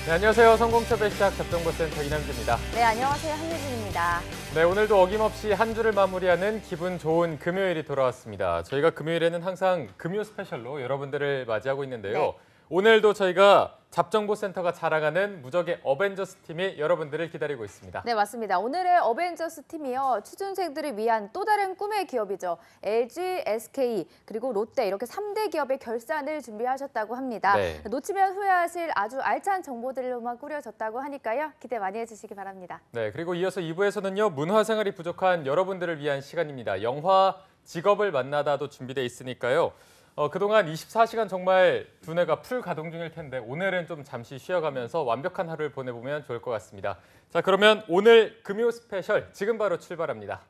네, 안녕하세요. 성공섭의 시작 접정보센터 이남주입니다. 네, 안녕하세요. 한유진입니다. 네, 오늘도 어김없이 한 주를 마무리하는 기분 좋은 금요일이 돌아왔습니다. 저희가 금요일에는 항상 금요 스페셜로 여러분들을 맞이하고 있는데요. 네. 오늘도 저희가 잡정보센터가 자랑하는 무적의 어벤져스 팀이 여러분들을 기다리고 있습니다. 네, 맞습니다. 오늘의 어벤져스 팀이요. 취준생들을 위한 또 다른 꿈의 기업이죠. LG, SK, 그리고 롯데 이렇게 3대 기업의 결산을 준비하셨다고 합니다. 네. 놓치면 후회하실 아주 알찬 정보들로만 꾸려졌다고 하니까요. 기대 많이 해주시기 바랍니다. 네, 그리고 이어서 2부에서는요. 문화생활이 부족한 여러분들을 위한 시간입니다. 영화 직업을 만나다도 준비돼 있으니까요. 그동안 24시간 정말 두뇌가 풀 가동 중일 텐데 오늘은 좀 잠시 쉬어가면서 완벽한 하루를 보내보면 좋을 것 같습니다. 자, 그러면 오늘 금요 스페셜 지금 바로 출발합니다.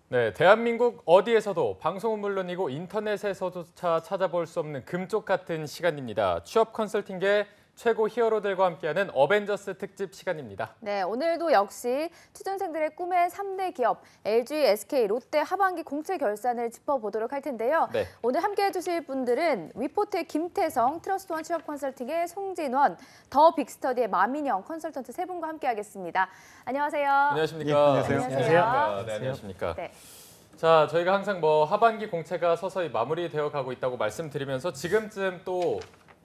네, 대한민국 어디에서도 방송은 물론이고 인터넷에서조차 찾아볼 수 없는 금쪽 같은 시간입니다. 취업 컨설팅계 최고 히어로들과 함께하는 어벤져스 특집 시간입니다. 네, 오늘도 역시 취준생들의 꿈의 3대 기업 LG, SK, 롯데 하반기 공채 결산을 짚어보도록 할 텐데요. 네. 오늘 함께해 주실 분들은 위포트의 김태성, 트러스트원 취업 컨설팅의 송진원, 더 빅스터디의 마민영 컨설턴트 세 분과 함께하겠습니다. 안녕하세요. 안녕하십니까? 예, 안녕하세요. 안녕하세요. 네, 안녕하십니까? 네. 자, 저희가 항상 하반기 공채가 서서히 마무리되어 가고 있다고 말씀드리면서 지금쯤 또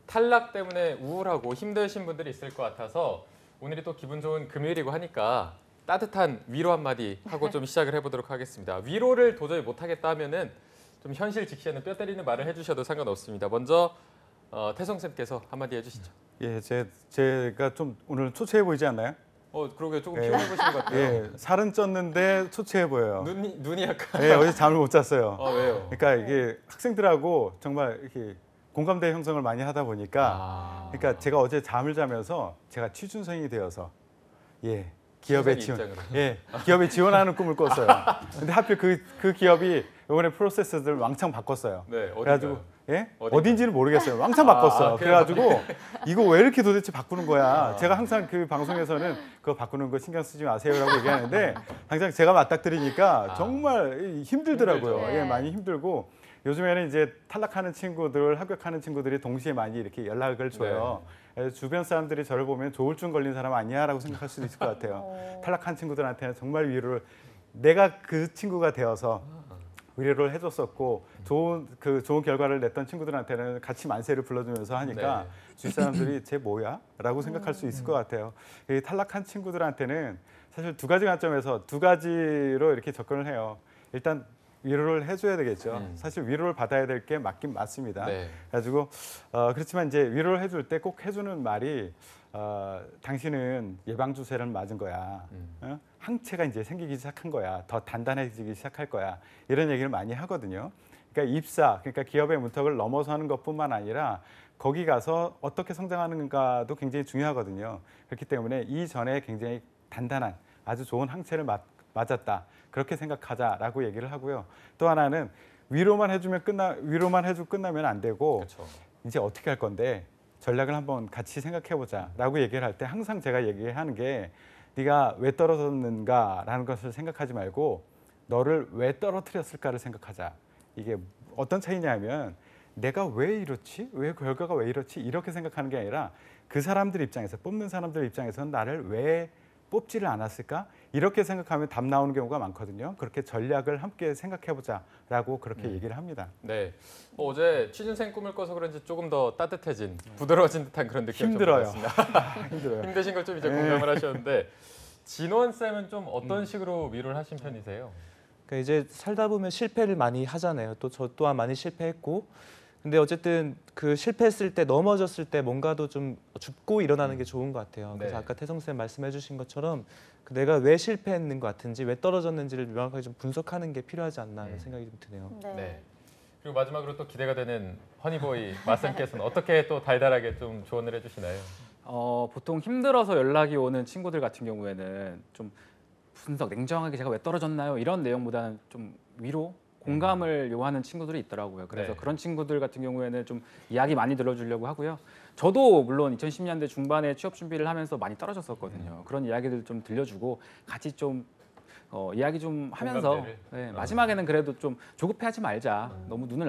탈락 때문에 우울하고 힘드신 분들이 있을 것 같아서 오늘이 또 기분 좋은 금요일이고 하니까 따뜻한 위로 한마디 하고 좀 시작을 해보도록 하겠습니다. 위로를 도저히 못하겠다 하면은 좀 현실 직시하는 뼈 때리는 말을 해주셔도 상관없습니다. 먼저 태성쌤께서 한마디 해주시죠. 예, 제가 좀 오늘 초췌해 보이지 않나요? 그러게 조금 예. 피곤해 보시는 것 같아요. 예, 살은 쪘는데 초췌해 보여요. 눈이 약간. 예, 어제 잠을 못 잤어요. 왜요? 그러니까 이게 학생들하고 정말 이렇게 공감대 형성을 많이 하다 보니까, 그러니까 제가 어제 잠을 자면서 제가 취준생이 되어서 기업에 기업에 지원하는 꿈을 꿨어요. 근데 하필 그 기업이 이번에 프로세스들 왕창 바꿨어요. 네, 그래가지고 어딘가요? 어딘지는 모르겠어요. 왕창 바꿨어. 그래요? 그래가지고 이거 왜 이렇게 도대체 바꾸는 거야? 제가 항상 그 방송에서는 그거 바꾸는 거 신경 쓰지 마세요라고 얘기하는데 당장 제가 맞닥뜨리니까 정말 힘들더라고요. 힘들죠. 예, 많이 힘들고 요즘에는 이제 탈락하는 친구들, 합격하는 친구들이 동시에 많이 이렇게 연락을 줘요. 그래서 주변 사람들이 저를 보면 조울증 걸린 사람 아니야라고 생각할 수도 있을 것 같아요. 탈락한 친구들한테는 정말 위로를 내가 그 친구가 되어서 위로를 해줬었고 좋은 결과를 냈던 친구들한테는 같이 만세를 불러주면서 하니까 주위 사람들이 쟤 뭐야? 라고 생각할 수 있을 것 같아요. 이 탈락한 친구들한테는 사실 두 가지 관점에서 두 가지로 이렇게 접근을 해요. 일단 위로를 해줘야 되겠죠. 사실 위로를 받아야 될 게 맞긴 맞습니다. 네. 그래가지고 그렇지만 이제 위로를 해줄 때 꼭 해주는 말이 당신은 예방 주사를 맞은 거야. 항체가 이제 생기기 시작한 거야. 더 단단해지기 시작할 거야. 이런 얘기를 많이 하거든요. 그러니까 그러니까 기업의 문턱을 넘어서 하는 것뿐만 아니라 거기 가서 어떻게 성장하는가도 굉장히 중요하거든요. 그렇기 때문에 이전에 굉장히 단단한 아주 좋은 항체를 맞았다. 그렇게 생각하자라고 얘기를 하고요. 또 하나는 위로만 해주고 끝나면 안 되고 그렇죠. 이제 어떻게 할 건데 전략을 한번 같이 생각해보자라고 얘기를 할 때 항상 제가 얘기하는 게 네가 왜 떨어졌는가라는 것을 생각하지 말고 너를 왜 떨어뜨렸을까를 생각하자. 이게 어떤 차이냐면 내가 왜 이렇지? 왜 결과가 왜 이렇지? 이렇게 생각하는 게 아니라 그 사람들 입장에서 뽑는 사람들 입장에서는 나를 왜 뽑지를 않았을까? 이렇게 생각하면 답 나오는 경우가 많거든요. 그렇게 전략을 함께 생각해보자라고 그렇게 얘기를 합니다. 네, 어제 취준생 꿈을 꿔서 그런지 조금 더 따뜻해진, 부드러워진 듯한 그런 느낌이 힘들어요. 좀 받았습니다. 힘들어요. 힘드신 걸 좀 이제 공감을 하셨는데 진원 쌤은 좀 어떤 식으로 위로를 하신 편이세요? 그러니까 이제 살다 보면 실패를 많이 하잖아요. 또 저 또한 많이 실패했고, 근데 어쨌든 그 실패했을 때 넘어졌을 때 뭔가도 좀 줍고 일어나는 게 좋은 것 같아요. 그래서 네. 아까 태성 쌤 말씀해주신 것처럼 내가 왜 실패했는 것 같은지, 왜 떨어졌는지를 명확하게 좀 분석하는 게 필요하지 않나 하는 생각이 좀 드네요. 네. 그리고 마지막으로 또 기대가 되는 허니보이 마쌤께서는 어떻게 또 달달하게 좀 조언을 해주시나요? 보통 힘들어서 연락이 오는 친구들 같은 경우에는 좀 분석, 냉정하게 제가 왜 떨어졌나요? 이런 내용보다는 좀 위로, 공감을 요하는 친구들이 있더라고요. 그래서 네. 그런 친구들 같은 경우에는 좀 이야기 많이 들어주려고 하고요. 저도 물론 2010년대 중반에 취업 준비를 하면서 많이 떨어졌었거든요. 그런 이야기들 좀 들려주고 같이 좀 이야기 좀 하면서 공감대를. 네, 마지막에는 그래도 좀 조급해하지 말자. 너무 눈을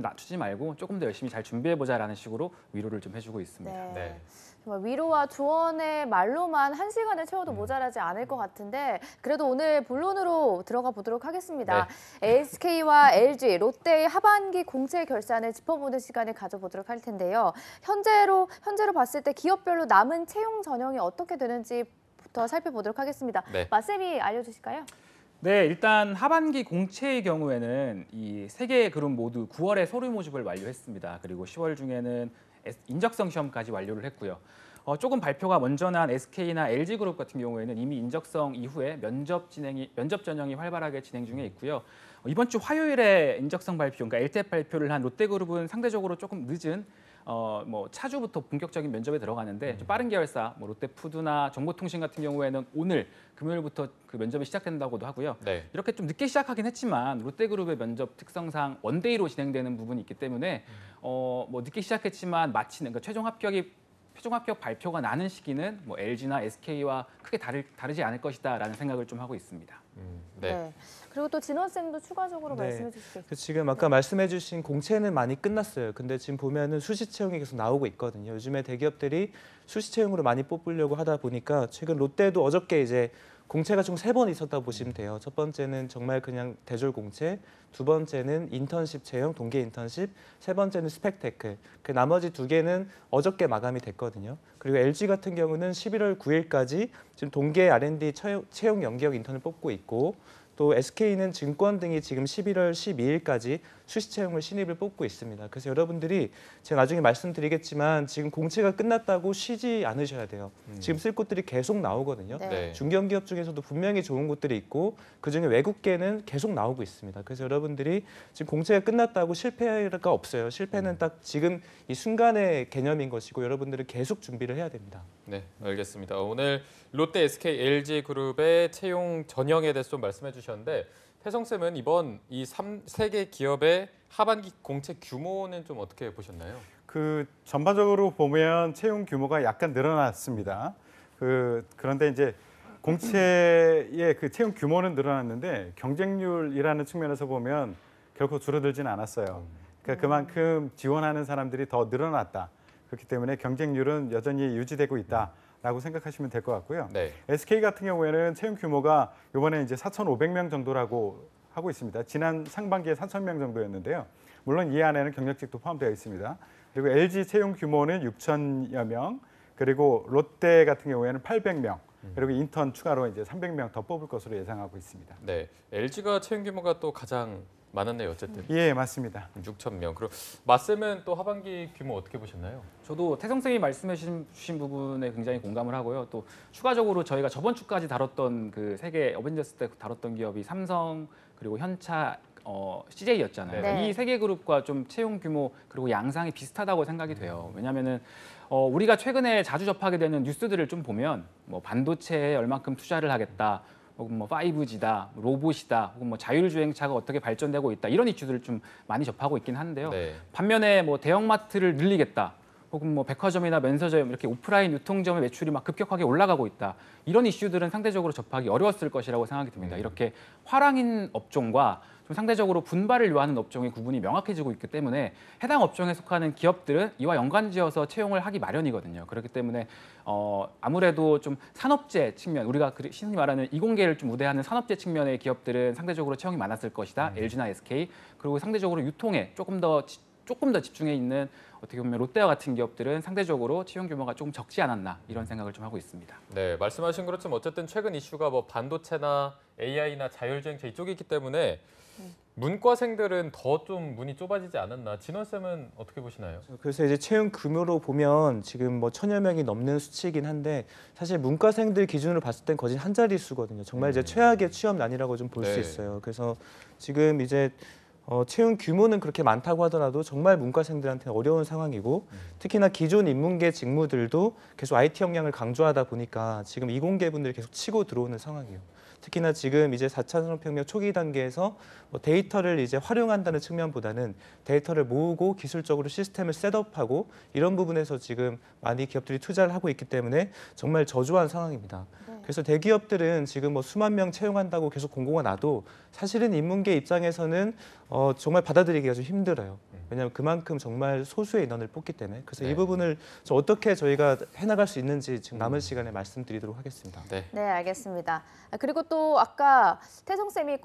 낮추지 말고 조금 더 열심히 잘 준비해보자라는 식으로 위로를 좀 해주고 있습니다. 네. 네. 정말 위로와 조언의 말로만 1시간을 채워도 모자라지 않을 것 같은데 그래도 오늘 본론으로 들어가 보도록 하겠습니다. SK와 LG, 롯데의 하반기 공채 결산을 짚어보는 시간을 가져보도록 할 텐데요. 현재로 봤을 때 기업별로 남은 채용 전형이 어떻게 되는지부터 살펴보도록 하겠습니다. 네. 마쌤이 알려주실까요? 네, 일단 하반기 공채의 경우에는 이 세 개의 그룹 모두 9월에 서류 모집을 완료했습니다. 그리고 10월 중에는 인적성 시험까지 완료를 했고요. 조금 발표가 먼저 난 SK나 LG그룹 같은 경우에는 이미 인적성 이후에 면접 전형이 활발하게 진행 중에 있고요. 이번 주 화요일에 인적성 발표, 그러니까 LTF 발표를 한 롯데그룹은 상대적으로 조금 늦은 차주부터 본격적인 면접에 들어가는데 좀 빠른 계열사, 롯데푸드나 정보통신 같은 경우에는 오늘 금요일부터 그 면접이 시작된다고도 하고요. 네. 이렇게 좀 늦게 시작하긴 했지만 롯데그룹의 면접 특성상 원데이로 진행되는 부분이 있기 때문에 늦게 시작했지만 마치는 그러니까 최종 합격 발표가 나는 시기는 LG나 SK와 크게 다르지 않을 것이다라는 생각을 좀 하고 있습니다. 네. 그리고 또 진원 쌤도 추가적으로 네. 말씀해 주시겠어요? 지금 아까 말씀해주신 공채는 많이 끝났어요. 근데 지금 보면은 수시 채용이 계속 나오고 있거든요. 요즘에 대기업들이 수시 채용으로 많이 뽑으려고 하다 보니까 최근 롯데도 어저께 이제 공채가 총 3번 있었다고 보시면 돼요. 첫 번째는 정말 그냥 대졸 공채, 두 번째는 인턴십 채용, 동계 인턴십, 세 번째는 스펙테크. 그 나머지 2개는 어저께 마감이 됐거든요. 그리고 LG 같은 경우는 11월 9일까지 지금 동계 R&D 채용 연계형 인턴을 뽑고 있고 또 SK는 증권 등이 지금 11월 12일까지 수시 채용을 신입을 뽑고 있습니다. 그래서 여러분들이 제가 나중에 말씀드리겠지만 지금 공채가 끝났다고 쉬지 않으셔야 돼요. 지금 쓸 곳들이 계속 나오거든요. 네. 네. 중견기업 중에서도 분명히 좋은 곳들이 있고 그중에 외국계는 계속 나오고 있습니다. 그래서 여러분들이 지금 공채가 끝났다고 실패가 없어요. 실패는 딱 지금 이 순간의 개념인 것이고 여러분들은 계속 준비를 해야 됩니다. 네, 알겠습니다. 오늘 롯데, SK, LG 그룹의 채용 전형에 대해서 좀 말씀해 주셨는데 태성 쌤은 이번 이 3개 기업의 하반기 공채 규모는 좀 어떻게 보셨나요? 그 전반적으로 보면 채용 규모가 약간 늘어났습니다. 그런데 이제 공채의 그 채용 규모는 늘어났는데 경쟁률이라는 측면에서 보면 결코 줄어들지는 않았어요. 그러니까 그만큼 지원하는 사람들이 더 늘어났다. 그렇기 때문에 경쟁률은 여전히 유지되고 있다라고 생각하시면 될 것 같고요. 네. SK 같은 경우에는 채용 규모가 이번에 이제 4,500명 정도라고 하고 있습니다. 지난 상반기에 4,000명 정도였는데요. 물론 이 안에는 경력직도 포함되어 있습니다. 그리고 LG 채용 규모는 6,000여 명, 그리고 롯데 같은 경우에는 800명, 그리고 인턴 추가로 이제 300명 더 뽑을 것으로 예상하고 있습니다. 네. LG가 채용 규모가 또 가장 많았네요, 어쨌든. 예, 맞습니다. 6,000명. 그리고 마쌤은 또 하반기 규모 어떻게 보셨나요? 저도 태성 쌤이 말씀해 주신 부분에 굉장히 공감을 하고요. 또 추가적으로 저희가 저번 주까지 다뤘던 그 세계 어벤져스 때 다뤘던 기업이 삼성 그리고 현차 CJ였잖아요. 네. 이 세 개 그룹과 좀 채용 규모 그리고 양상이 비슷하다고 생각이 돼요. 왜냐하면은 우리가 최근에 자주 접하게 되는 뉴스들을 좀 보면 반도체에 얼만큼 투자를 하겠다. 혹은 5G다, 로봇이다, 혹은 자율주행차가 어떻게 발전되고 있다 이런 이슈들을 좀 많이 접하고 있긴 한데요. 네. 반면에 대형마트를 늘리겠다, 혹은 백화점이나 면서점 이렇게 오프라인 유통점의 매출이 막 급격하게 올라가고 있다 이런 이슈들은 상대적으로 접하기 어려웠을 것이라고 생각이 듭니다. 이렇게 화랑인 업종과 좀 상대적으로 분발을 요하는 업종의 구분이 명확해지고 있기 때문에 해당 업종에 속하는 기업들은 이와 연관지어서 채용을 하기 마련이거든요. 그렇기 때문에 아무래도 좀 산업재 측면, 우리가 신히 말하는 이공계를 좀 우대하는 산업재 측면의 기업들은 상대적으로 채용이 많았을 것이다. LG나 SK. 그리고 상대적으로 유통에 조금 더 집중해 있는 어떻게 보면 롯데와 같은 기업들은 상대적으로 채용 규모가 조금 적지 않았나 이런 생각을 좀 하고 있습니다. 네, 말씀하신 것처럼 어쨌든 최근 이슈가 반도체나 AI나 자율주행차 이쪽이 있기 때문에 문과생들은 더 좀 문이 좁아지지 않았나. 진원 쌤은 어떻게 보시나요? 그래서 이제 채용 규모로 보면 지금 1,000여 명이 넘는 수치이긴 한데 사실 문과생들 기준으로 봤을 땐 거진 한 자릿수거든요. 정말 이제 최악의 취업난이라고 좀 볼 수 네. 있어요. 그래서 지금 이제 채용 규모는 그렇게 많다고 하더라도 정말 문과생들한테는 어려운 상황이고 특히나 기존 인문계 직무들도 계속 IT 역량을 강조하다 보니까 지금 이공계 분들이 계속 치고 들어오는 상황이에요. 특히나 지금 이제 4차 산업혁명 초기 단계에서 뭐 데이터를 이제 활용한다는 측면보다는 데이터를 모으고 기술적으로 시스템을 셋업하고 이런 부분에서 지금 많이 기업들이 투자를 하고 있기 때문에 정말 저조한 상황입니다. 그래서 대기업들은 지금 뭐 수만 명 채용한다고 계속 공고가 나도 사실은 인문계 입장에서는 정말 받아들이기가 좀 힘들어요. 왜냐하면 그만큼 정말 소수의 인원을 뽑기 때문에. 그래서 이 부분을 좀 어떻게 저희가 해나갈 수 있는지 지금 남은 시간에 말씀드리도록 하겠습니다. 네, 알겠습니다. 그리고 또 아까 태성 쌤이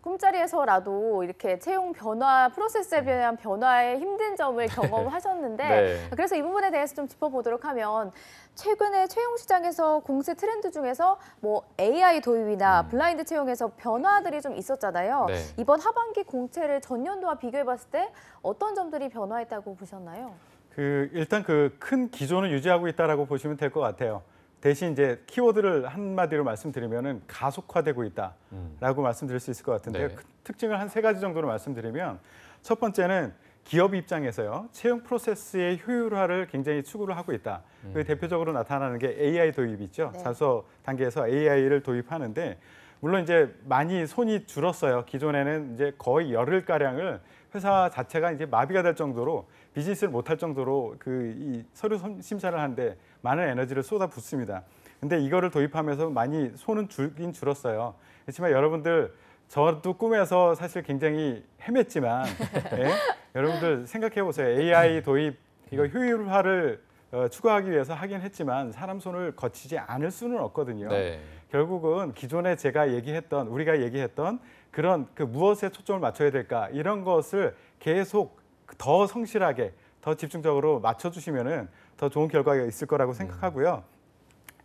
꿈자리에서라도 이렇게 채용 변화, 프로세스에 대한 변화의 힘든 점을 경험하셨는데 네. 그래서 이 부분에 대해서 좀 짚어보도록 하면 최근에 채용 시장에서 공세 트렌드 중에서 뭐 AI 도입이나 블라인드 채용에서 변화들이 좀 있었잖아요. 네. 이번 하반기 공채를 전년도와 비교해봤을 때 어떤 점들이 변화했다고 보셨나요? 일단 그 큰 기조는 유지하고 있다라고 보시면 될 것 같아요. 대신 이제 키워드를 한마디로 말씀드리면은 가속화되고 있다라고 말씀드릴 수 있을 것 같은데요. 네. 그 특징을 한 3가지 정도로 말씀드리면 첫 번째는 기업 입장에서요. 채용 프로세스의 효율화를 굉장히 추구를 하고 있다. 그 대표적으로 나타나는 게 AI 도입이 있죠. 네. 자소 단계에서 AI를 도입하는데 물론 이제 많이 손이 줄었어요. 기존에는 이제 거의 열흘 가량을 회사 자체가 이제 마비가 될 정도로 비즈니스를 못할 정도로 이 서류 심사를 하는데 많은 에너지를 쏟아붓습니다. 근데 이거를 도입하면서 많이 손은 줄긴 줄었어요. 그렇지만 여러분들 저도 꿈에서 사실 굉장히 헤맸지만 예? 여러분들 생각해 보세요. AI 도입 이거 효율화를 추구하기 위해서 하긴 했지만 사람 손을 거치지 않을 수는 없거든요. 네. 결국은 기존에 우리가 얘기했던 그런 그 무엇에 초점을 맞춰야 될까 이런 것을 계속 더 성실하게 더 집중적으로 맞춰주시면은 더 좋은 결과가 있을 거라고 생각하고요.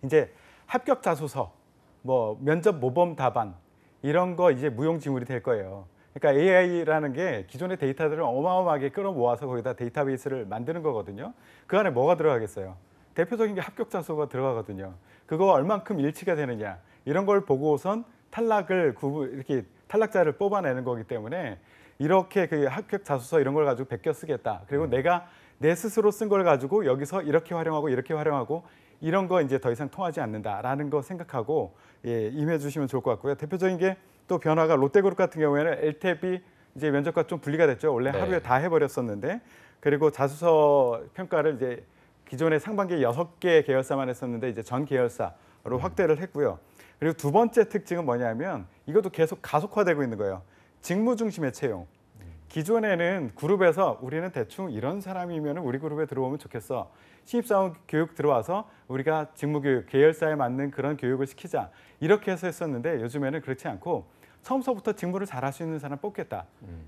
이제 합격 자소서, 뭐 면접 모범 답안 이런 거 이제 무용지물이 될 거예요. 그러니까 AI라는 게 기존의 데이터들을 어마어마하게 끌어모아서 거기다 데이터베이스를 만드는 거거든요. 그 안에 뭐가 들어가겠어요? 대표적인 게 합격 자소서가 들어가거든요. 그거 얼만큼 일치가 되느냐 이런 걸 보고선 이렇게 탈락자를 뽑아내는 거기 때문에 이렇게 그 합격 자소서 이런 걸 가지고 베껴 쓰겠다. 그리고 내가 내 스스로 쓴 걸 가지고 여기서 이렇게 활용하고 이런 거 이제 더 이상 통하지 않는다라는 거 생각하고 임해 주시면 좋을 것 같고요. 대표적인 게 또 변화가 롯데그룹 같은 경우에는 LTEB 이제 면접과 좀 분리가 됐죠. 원래 네. 하루에 다 해버렸었는데 그리고 자소서 평가를 이제 기존에 상반기에 6개 계열사만 했었는데 이제 전 계열사로 확대를 했고요. 그리고 두 번째 특징은 뭐냐면 이것도 계속 가속화되고 있는 거예요. 직무 중심의 채용. 기존에는 그룹에서 우리는 대충 이런 사람이면 우리 그룹에 들어오면 좋겠어. 신입사원 교육 들어와서 우리가 직무교육, 계열사에 맞는 그런 교육을 시키자. 이렇게 해서 했었는데 요즘에는 그렇지 않고 처음서부터 직무를 잘할 수 있는 사람 뽑겠다.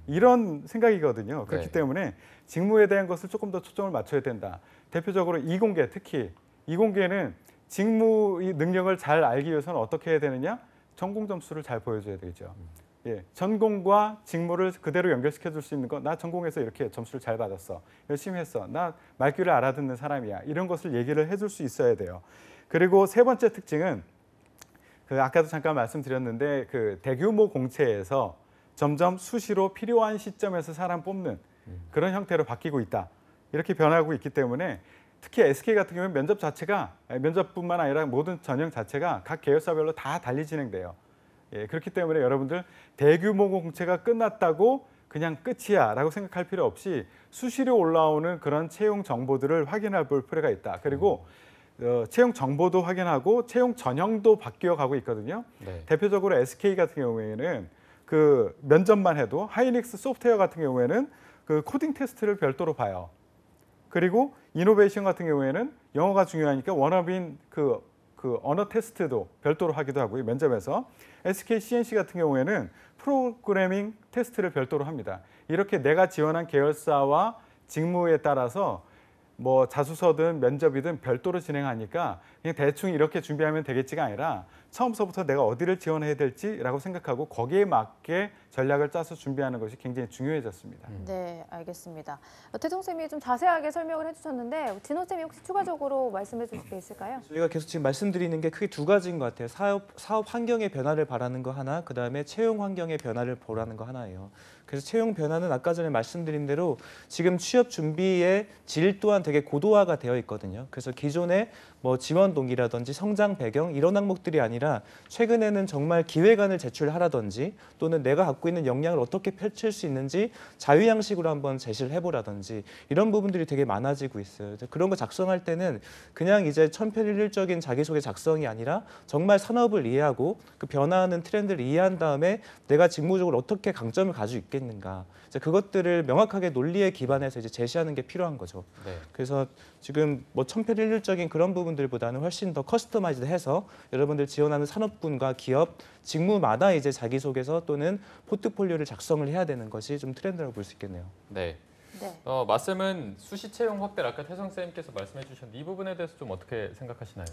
이런 생각이거든요. 그렇기 네. 때문에 직무에 대한 것을 조금 더 초점을 맞춰야 된다. 대표적으로 이공계, 특히 이공계는 직무 능력을 잘 알기 위해서는 어떻게 해야 되느냐? 전공 점수를 잘 보여줘야 되겠죠. 예, 전공과 직무를 그대로 연결시켜 줄 수 있는 거. 나 전공에서 이렇게 점수를 잘 받았어. 열심히 했어. 나 말귀를 알아듣는 사람이야. 이런 것을 얘기를 해줄 수 있어야 돼요. 그리고 세 번째 특징은 아까도 잠깐 말씀드렸는데 그 대규모 공채에서 점점 수시로 필요한 시점에서 사람 뽑는 그런 형태로 바뀌고 있다. 이렇게 변하고 있기 때문에 특히 SK 같은 경우는 면접 자체가 면접뿐만 아니라 모든 전형 자체가 각 계열사별로 다 달리 진행돼요. 예, 그렇기 때문에 여러분들 대규모 공채가 끝났다고 그냥 끝이야 라고 생각할 필요 없이 수시로 올라오는 그런 채용 정보들을 확인해 볼 필요가 있다. 그리고 채용 정보도 확인하고 채용 전형도 바뀌어 가고 있거든요. 네. 대표적으로 SK 같은 경우에는 그 면접만 해도 하이닉스 소프트웨어 같은 경우에는 그 코딩 테스트를 별도로 봐요. 그리고 이노베이션 같은 경우에는 영어가 중요하니까 원어민 그 언어 테스트도 별도로 하기도 하고요. 면접에서 SK CNC 같은 경우에는 프로그래밍 테스트를 별도로 합니다. 이렇게 내가 지원한 계열사와 직무에 따라서 뭐 자소서든 면접이든 별도로 진행하니까 그냥 대충 이렇게 준비하면 되겠지가 아니라 처음서부터 내가 어디를 지원해야 될지라고 생각하고 거기에 맞게 전략을 짜서 준비하는 것이 굉장히 중요해졌습니다. 네, 알겠습니다. 태종 쌤이 좀 자세하게 설명을 해주셨는데 진호 쌤이 혹시 추가적으로 말씀해 주실 게 있을까요? 저희가 계속 지금 말씀드리는 게 크게 두 가지인 것 같아요. 사업 환경의 변화를 바라는 거 하나, 그다음에 채용 환경의 변화를 보라는 거 하나예요. 그래서 채용 변화는 아까 전에 말씀드린 대로 지금 취업 준비의 질 또한 되게 고도화가 되어 있거든요. 그래서 기존에 뭐 지원 동기라든지 성장 배경 이런 항목들이 아니라 최근에는 정말 기획안을 제출하라든지 또는 내가 갖고 있는 역량을 어떻게 펼칠 수 있는지 자유양식으로 한번 제시를 해보라든지 이런 부분들이 되게 많아지고 있어요. 그래서 그런 거 작성할 때는 그냥 이제 천편일률적인 자기소개 작성이 아니라 정말 산업을 이해하고 그 변화하는 트렌드를 이해한 다음에 내가 직무적으로 어떻게 강점을 가지고 있겠는가 이제 그것들을 명확하게 논리에 기반해서 이제 제시하는 게 필요한 거죠. 네. 그래서 지금 뭐 천편일률적인 그런 부분들보다는 훨씬 더 커스터마이즈해서 여러분들 지원하는 산업군과 기업 직무마다 이제 자기소개서 또는 포트폴리오를 작성을 해야 되는 것이 좀 트렌드라고 볼 수 있겠네요. 네. 네. 말씀은 수시 채용 확대를 아까 태성 쌤께서 말씀해 주셨는데 이 부분에 대해서 좀 어떻게 생각하시나요?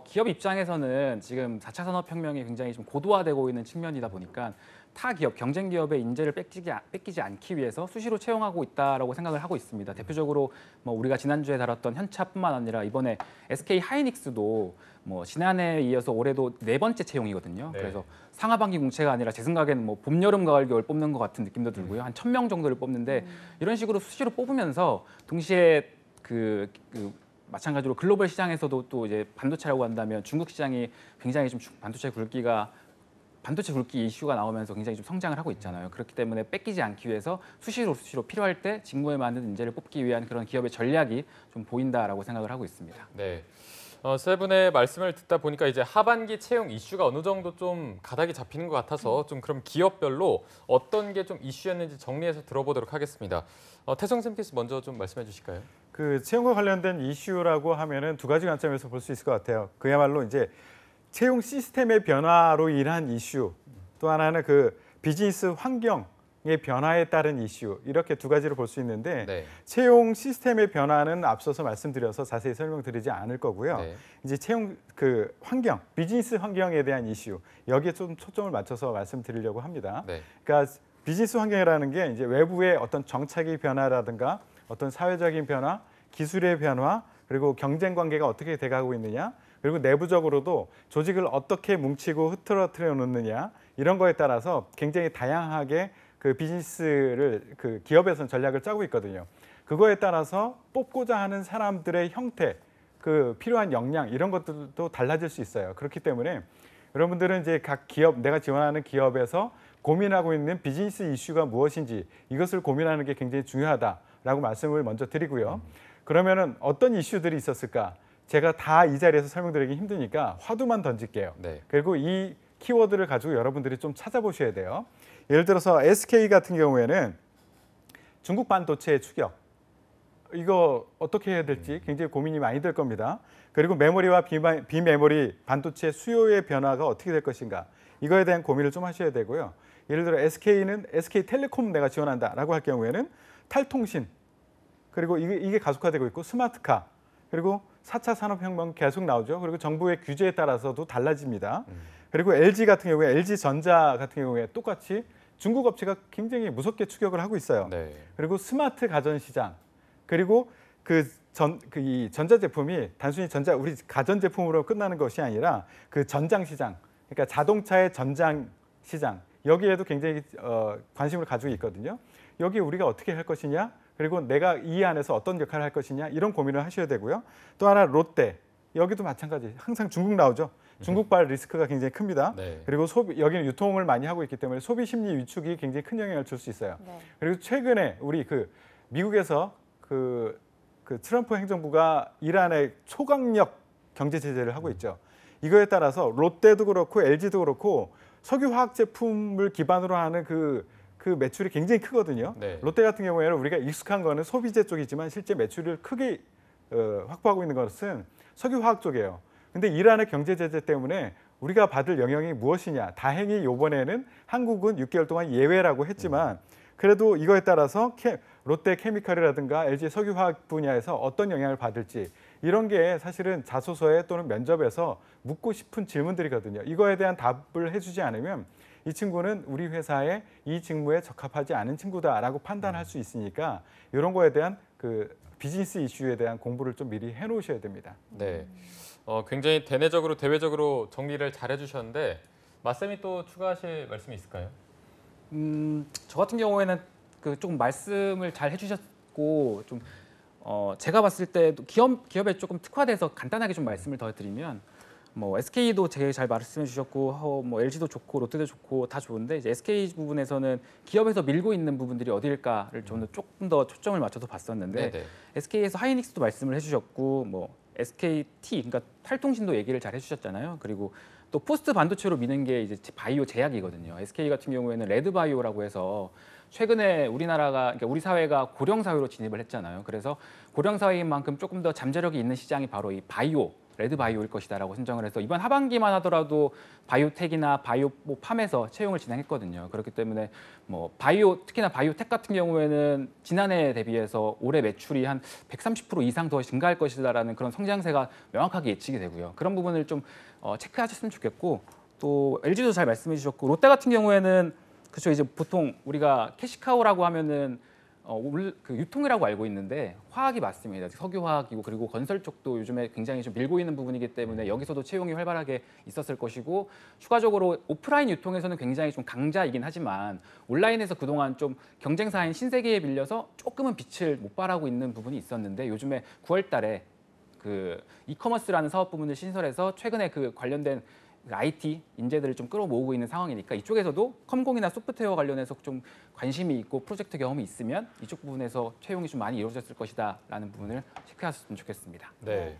기업 입장에서는 지금 4차 산업혁명이 굉장히 좀 고도화되고 있는 측면이다 보니까 타 기업, 경쟁 기업의 인재를 뺏기지 않기 위해서 수시로 채용하고 있다라고 생각을 하고 있습니다. 대표적으로 뭐 우리가 지난주에 다뤘던 현차뿐만 아니라 이번에 SK 하이닉스도 뭐 지난해에 이어서 올해도 4번째 채용이거든요. 네. 그래서 상하반기 공채가 아니라 제 생각에는 뭐 봄, 여름, 가을, 겨울 뽑는 것 같은 느낌도 들고요. 한 1,000명 정도를 뽑는데 이런 식으로 수시로 뽑으면서 동시에 마찬가지로 글로벌 시장에서도 또 이제 반도체라고 한다면 중국 시장이 굉장히 좀 반도체 굵기 이슈가 나오면서 굉장히 좀 성장을 하고 있잖아요. 그렇기 때문에 뺏기지 않기 위해서 수시로 필요할 때 직무에 맞는 인재를 뽑기 위한 그런 기업의 전략이 좀 보인다라고 생각을 하고 있습니다. 네. 세 분의 말씀을 듣다 보니까 이제 하반기 채용 이슈가 어느 정도 좀 가닥이 잡히는 것 같아서 좀 그럼 기업별로 어떤 게 좀 이슈였는지 정리해서 들어보도록 하겠습니다. 태성 쌤께서 먼저 좀 말씀해 주실까요? 그 채용과 관련된 이슈라고 하면은 두 가지 관점에서 볼 수 있을 것 같아요. 그야말로 이제 채용 시스템의 변화로 인한 이슈, 또 하나는 그 비즈니스 환경의 변화에 따른 이슈, 이렇게 두 가지로 볼 수 있는데 네. 채용 시스템의 변화는 앞서서 말씀드려서 자세히 설명드리지 않을 거고요. 네. 이제 채용 그 환경, 비즈니스 환경에 대한 이슈, 여기에 좀 초점을 맞춰서 말씀드리려고 합니다. 네. 그러니까 비즈니스 환경이라는 게 이제 외부의 어떤 정책의 변화라든가 어떤 사회적인 변화, 기술의 변화, 그리고 경쟁 관계가 어떻게 돼가고 있느냐, 그리고 내부적으로도 조직을 어떻게 뭉치고 흐트러뜨려 놓느냐, 이런 거에 따라서 굉장히 다양하게 그 비즈니스를 그 기업에서는 전략을 짜고 있거든요. 그거에 따라서 뽑고자 하는 사람들의 형태, 그 필요한 역량 이런 것들도 달라질 수 있어요. 그렇기 때문에 여러분들은 이제 각 기업, 내가 지원하는 기업에서 고민하고 있는 비즈니스 이슈가 무엇인지 이것을 고민하는 게 굉장히 중요하다라고 말씀을 먼저 드리고요. 그러면은 어떤 이슈들이 있었을까? 제가 다 이 자리에서 설명드리기 힘드니까 화두만 던질게요. 네. 그리고 이 키워드를 가지고 여러분들이 좀 찾아보셔야 돼요. 예를 들어서 SK 같은 경우에는 중국 반도체 추격, 이거 어떻게 해야 될지 굉장히 고민이 많이 될 겁니다. 그리고 메모리와 비메모리 반도체 수요의 변화가 어떻게 될 것인가, 이거에 대한 고민을 좀 하셔야 되고요. 예를 들어 SK는 SK텔레콤 내가 지원한다라고 할 경우에는 탈통신, 그리고 이게 가속화되고 있고 스마트카, 그리고 4차 산업혁명 계속 나오죠. 그리고 정부의 규제에 따라서도 달라집니다. 그리고 LG 같은 경우에 LG전자 같은 경우에 똑같이 중국 업체가 굉장히 무섭게 추격을 하고 있어요. 네. 그리고 스마트 가전시장, 그리고 이 전자제품이 단순히 우리 가전제품으로 끝나는 것이 아니라 그 전장시장, 그러니까 자동차의 전장시장, 여기에도 굉장히 관심을 가지고 있거든요. 여기 우리가 어떻게 할 것이냐, 그리고 내가 이 안에서 어떤 역할을 할 것이냐, 이런 고민을 하셔야 되고요. 또 하나 롯데, 여기도 마찬가지. 항상 중국 나오죠. 중국발 리스크가 굉장히 큽니다. 네. 그리고 여기는 유통을 많이 하고 있기 때문에 소비 심리 위축이 굉장히 큰 영향을 줄 수 있어요. 네. 그리고 최근에 우리 미국에서 그 트럼프 행정부가 이란에 초강력 경제 제재를 하고 있죠. 이거에 따라서 롯데도 그렇고 LG도 그렇고 석유화학 제품을 기반으로 하는 그 매출이 굉장히 크거든요. 네. 롯데 같은 경우에는 우리가 익숙한 거는 소비재 쪽이지만 실제 매출을 크게 확보하고 있는 것은 석유화학 쪽이에요. 근데 이란의 경제 제재 때문에 우리가 받을 영향이 무엇이냐. 다행히 이번에는 한국은 6개월 동안 예외라고 했지만 그래도 이거에 따라서 롯데 케미칼이라든가 LG 석유화학 분야에서 어떤 영향을 받을지, 이런 게 사실은 자소서에 또는 면접에서 묻고 싶은 질문들이거든요. 이거에 대한 답을 해주지 않으면 이 친구는 우리 회사에 이 직무에 적합하지 않은 친구다라고 판단할 수 있으니까 이런 거에 대한 그 비즈니스 이슈에 대한 공부를 좀 미리 해놓으셔야 됩니다. 네. 굉장히 대내적으로 대외적으로 정리를 잘 해주셨는데 마쌤이 또 추가하실 말씀이 있을까요? 저 같은 경우에는 그 조금 말씀을 잘 해주셨고 좀 제가 봤을 때도 기업에 조금 특화돼서 간단하게 좀 말씀을 더 드리면 뭐 SK도 되게 잘 말씀해 주셨고 뭐 LG도 좋고 롯데도 좋고 다 좋은데 이제 SK 부분에서는 기업에서 밀고 있는 부분들이 어디일까를 저는 조금 더 초점을 맞춰서 봤었는데 네네. SK에서 하이닉스도 말씀을 해주셨고 뭐 SKT 그러니까 탈통신도 얘기를 잘 해주셨잖아요. 그리고 또 포스트 반도체로 미는 게 이제 바이오 제약이거든요. SK 같은 경우에는 레드바이오라고 해서 최근에 우리나라가 그러니까 우리 사회가 고령 사회로 진입을 했잖아요. 그래서 고령 사회인 만큼 조금 더 잠재력이 있는 시장이 바로 이 바이오 레드바이오일 것이다라고 선정을 해서 이번 하반기만 하더라도 바이오텍이나 바이오팜에서 채용을 진행했거든요. 그렇기 때문에 뭐 특히나 바이오텍 같은 경우에는 지난해 대비해서 올해 매출이 한 130% 이상 더 증가할 것이다라는 그런 성장세가 명확하게 예측이 되고요. 그런 부분을 좀 체크하셨으면 좋겠고 또 LG도 잘 말씀해 주셨고 롯데 같은 경우에는 그렇죠. 이제 보통 우리가 캐시카우라고 하면은 그 유통이라고 알고 있는데 화학이 맞습니다. 석유화학이고 그리고 건설 쪽도 요즘에 굉장히 좀 밀고 있는 부분이기 때문에 여기서도 채용이 활발하게 있었을 것이고 추가적으로 오프라인 유통에서는 굉장히 좀 강자이긴 하지만 온라인에서 그동안 좀 경쟁사인 신세계에 밀려서 조금은 빛을 못 발하고 있는 부분이 있었는데 요즘에 9월 달에 그 이커머스라는 사업 부문을 신설해서 최근에 그 관련된 IT 인재들을 좀 끌어모으고 있는 상황이니까 이쪽에서도 컴공이나 소프트웨어 관련해서 좀 관심이 있고 프로젝트 경험이 있으면 이쪽 부분에서 채용이 좀 많이 이루어졌을 것이다라는 부분을 체크하셨으면 좋겠습니다. 네.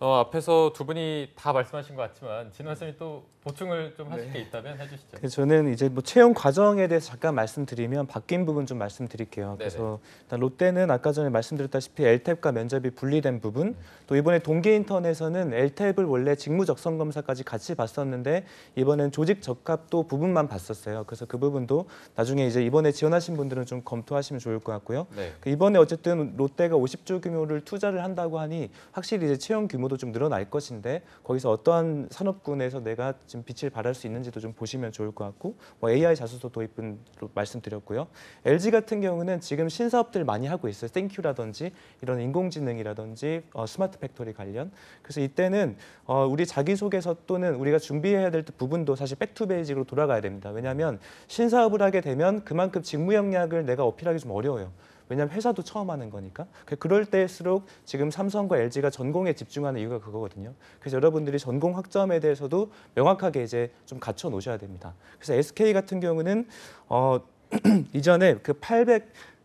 앞에서 두 분이 다 말씀하신 것 같지만 진원 쌤이 또 보충을 좀 하실 게 있다면 해주시죠. 그래서 저는 이제 뭐 채용 과정에 대해서 잠깐 말씀드리면 바뀐 부분 좀 말씀드릴게요. 그래서 일단 롯데는 아까 전에 말씀드렸다시피 LTEP과 면접이 분리된 부분, 또 이번에 동계인턴에서는 LTEP을 원래 직무 적성 검사까지 같이 봤었는데 이번엔 조직 적합도 부분만 봤었어요. 그래서 그 부분도 나중에 이제 이번에 지원하신 분들은 좀 검토하시면 좋을 것 같고요. 네. 이번에 어쨌든 롯데가 50조 규모를 투자를 한다고 하니 확실히 이제 채용 규모도 좀 늘어날 것인데 거기서 어떠한 산업군에서 내가 지금 빛을 발할 수 있는지도 좀 보시면 좋을 것 같고 뭐 AI 자소서 도입은 말씀드렸고요. LG 같은 경우는 지금 신사업들 많이 하고 있어요. 땡큐라든지 이런 인공지능이라든지 스마트 팩토리 관련. 그래서 이때는 우리 자기소개서 또는 우리가 준비해야 될 부분도 사실 백투베이직으로 돌아가야 됩니다. 왜냐하면 신사업을 하게 되면 그만큼 직무 역량을 내가 어필하기 좀 어려워요. 왜냐하면 회사도 처음 하는 거니까. 그럴 때일수록 지금 삼성과 LG가 전공에 집중하는 이유가 그거거든요. 그래서 여러분들이 전공 학점에 대해서도 명확하게 이제 좀 갖춰 놓으셔야 됩니다. 그래서 SK 같은 경우는 이전에 그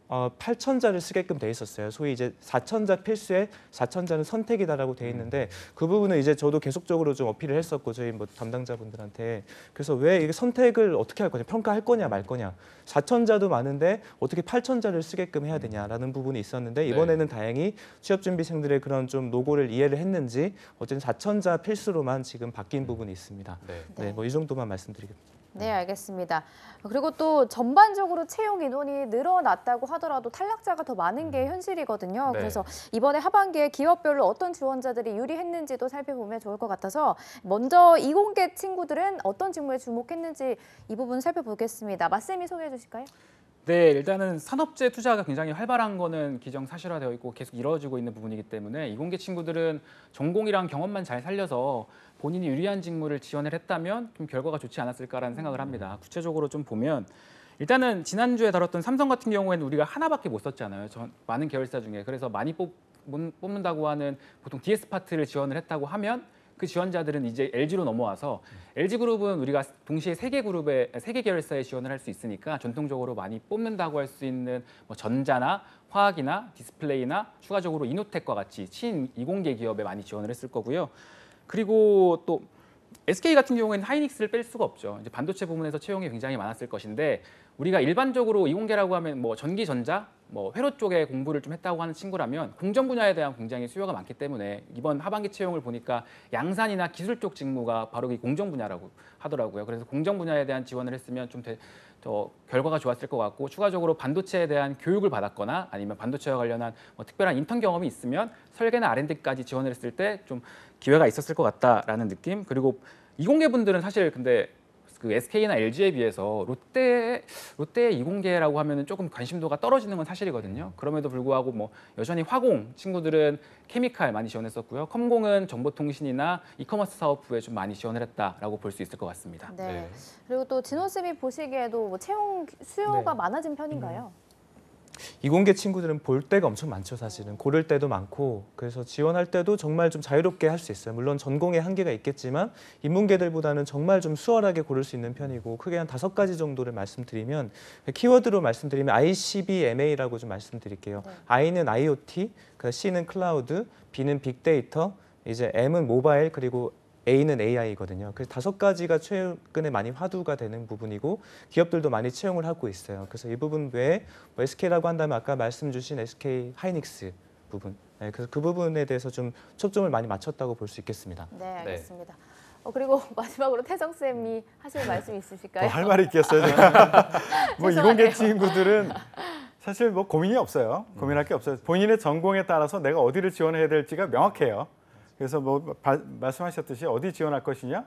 8천자를 쓰게끔 돼 있었어요. 소위 이제 4천자 필수에 4천자는 선택이다라고 돼 있는데 그 부분은 이제 저도 계속적으로 좀 어필을 했었고 저희 뭐 담당자분들한테 그래서 왜 이게 선택을 어떻게 할 거냐 평가할 거냐 말 거냐 4천자도 많은데 어떻게 8천자를 쓰게끔 해야 되냐라는 부분이 있었는데 이번에는 다행히 취업준비생들의 그런 좀 노고를 이해를 했는지 어쨌든 4천자 필수로만 지금 바뀐 부분이 있습니다. 네, 뭐 이 정도만 말씀드리겠습니다. 네, 알겠습니다. 그리고 또 전반적으로 채용 인원이 늘어났다고 하더라도 탈락자가 더 많은 게 현실이거든요. 네. 그래서 이번에 하반기에 기업별로 어떤 지원자들이 유리했는지도 살펴보면 좋을 것 같아서 먼저 이공계 친구들은 어떤 직무에 주목했는지 이 부분 살펴보겠습니다. 맞쌤이 소개해 주실까요? 네, 일단은 산업재 투자가 굉장히 활발한 거는 기정사실화되어 있고 계속 이루어지고 있는 부분이기 때문에 이공계 친구들은 전공이랑 경험만 잘 살려서 본인이 유리한 직무를 지원을 했다면 좀 결과가 좋지 않았을까라는 생각을 합니다. 구체적으로 좀 보면 일단은 지난주에 다뤘던 삼성 같은 경우에는 우리가 하나밖에 못 썼잖아요. 많은 계열사 중에. 그래서 많이 뽑는다고 하는 보통 DS 파트를 지원을 했다고 하면 그 지원자들은 이제 LG로 넘어와서 LG그룹은 우리가 동시에 세 개 계열사에 지원을 할 수 있으니까 전통적으로 많이 뽑는다고 할 수 있는 뭐 전자나 화학이나 디스플레이나 추가적으로 이노텍과 같이 친이공계 기업에 많이 지원을 했을 거고요. 그리고 또 SK 같은 경우에는 하이닉스를 뺄 수가 없죠. 이제 반도체 부문에서 채용이 굉장히 많았을 것인데 우리가 일반적으로 이공계라고 하면 뭐 전기 전자, 뭐 회로 쪽에 공부를 좀 했다고 하는 친구라면 공정 분야에 대한 굉장히 수요가 많기 때문에 이번 하반기 채용을 보니까 양산이나 기술 쪽 직무가 바로 이 공정 분야라고 하더라고요. 그래서 공정 분야에 대한 지원을 했으면 좀 더 결과가 좋았을 것 같고 추가적으로 반도체에 대한 교육을 받았거나 아니면 반도체와 관련한 뭐 특별한 인턴 경험이 있으면 설계나 R&D까지 지원을 했을 때 좀 기회가 있었을 것 같다라는 느낌. 그리고 이공계 분들은 사실 근데 그 SK나 LG에 비해서 롯데의 이공계라고 하면은 조금 관심도가 떨어지는 건 사실이거든요. 그럼에도 불구하고 뭐 여전히 화공 친구들은 케미칼 많이 지원했었고요. 컴공은 정보통신이나 이커머스 사업부에 좀 많이 지원을 했다라고 볼 수 있을 것 같습니다. 네. 네. 그리고 또 진호 쌤이 보시기에도 뭐 채용 수요가 네. 많아진 편인가요? 이공계 친구들은 볼 때가 엄청 많죠, 사실은. 고를 때도 많고, 그래서 지원할 때도 정말 좀 자유롭게 할 수 있어요. 물론 전공에 한계가 있겠지만 인문계들보다는 정말 좀 수월하게 고를 수 있는 편이고, 크게 한 5가지 정도를 말씀드리면, 키워드로 말씀드리면 ICBMA라고 좀 말씀드릴게요. 네. I는 IoT, C는 클라우드, B는 빅데이터, 이제 M은 모바일, 그리고 A는 AI거든요. 그래서 5가지가 최근에 많이 화두가 되는 부분이고 기업들도 많이 채용을 하고 있어요. 그래서 이 부분 외에 뭐 SK라고 한다면 아까 말씀 주신 SK 하이닉스 부분, 네, 그래서 그 부분에 대해서 좀 초점을 많이 맞췄다고 볼 수 있겠습니다. 네, 알겠습니다. 그리고 마지막으로 태정 쌤이 하실 말씀 있으실까요? 할 말이 있겠어요. 제가. 뭐 죄송하네요. 이공계 친구들은 사실 뭐 고민이 없어요. 고민할 게 없어요. 본인의 전공에 따라서 내가 어디를 지원해야 될지가 명확해요. 그래서 뭐 말씀하셨듯이 어디 지원할 것이냐,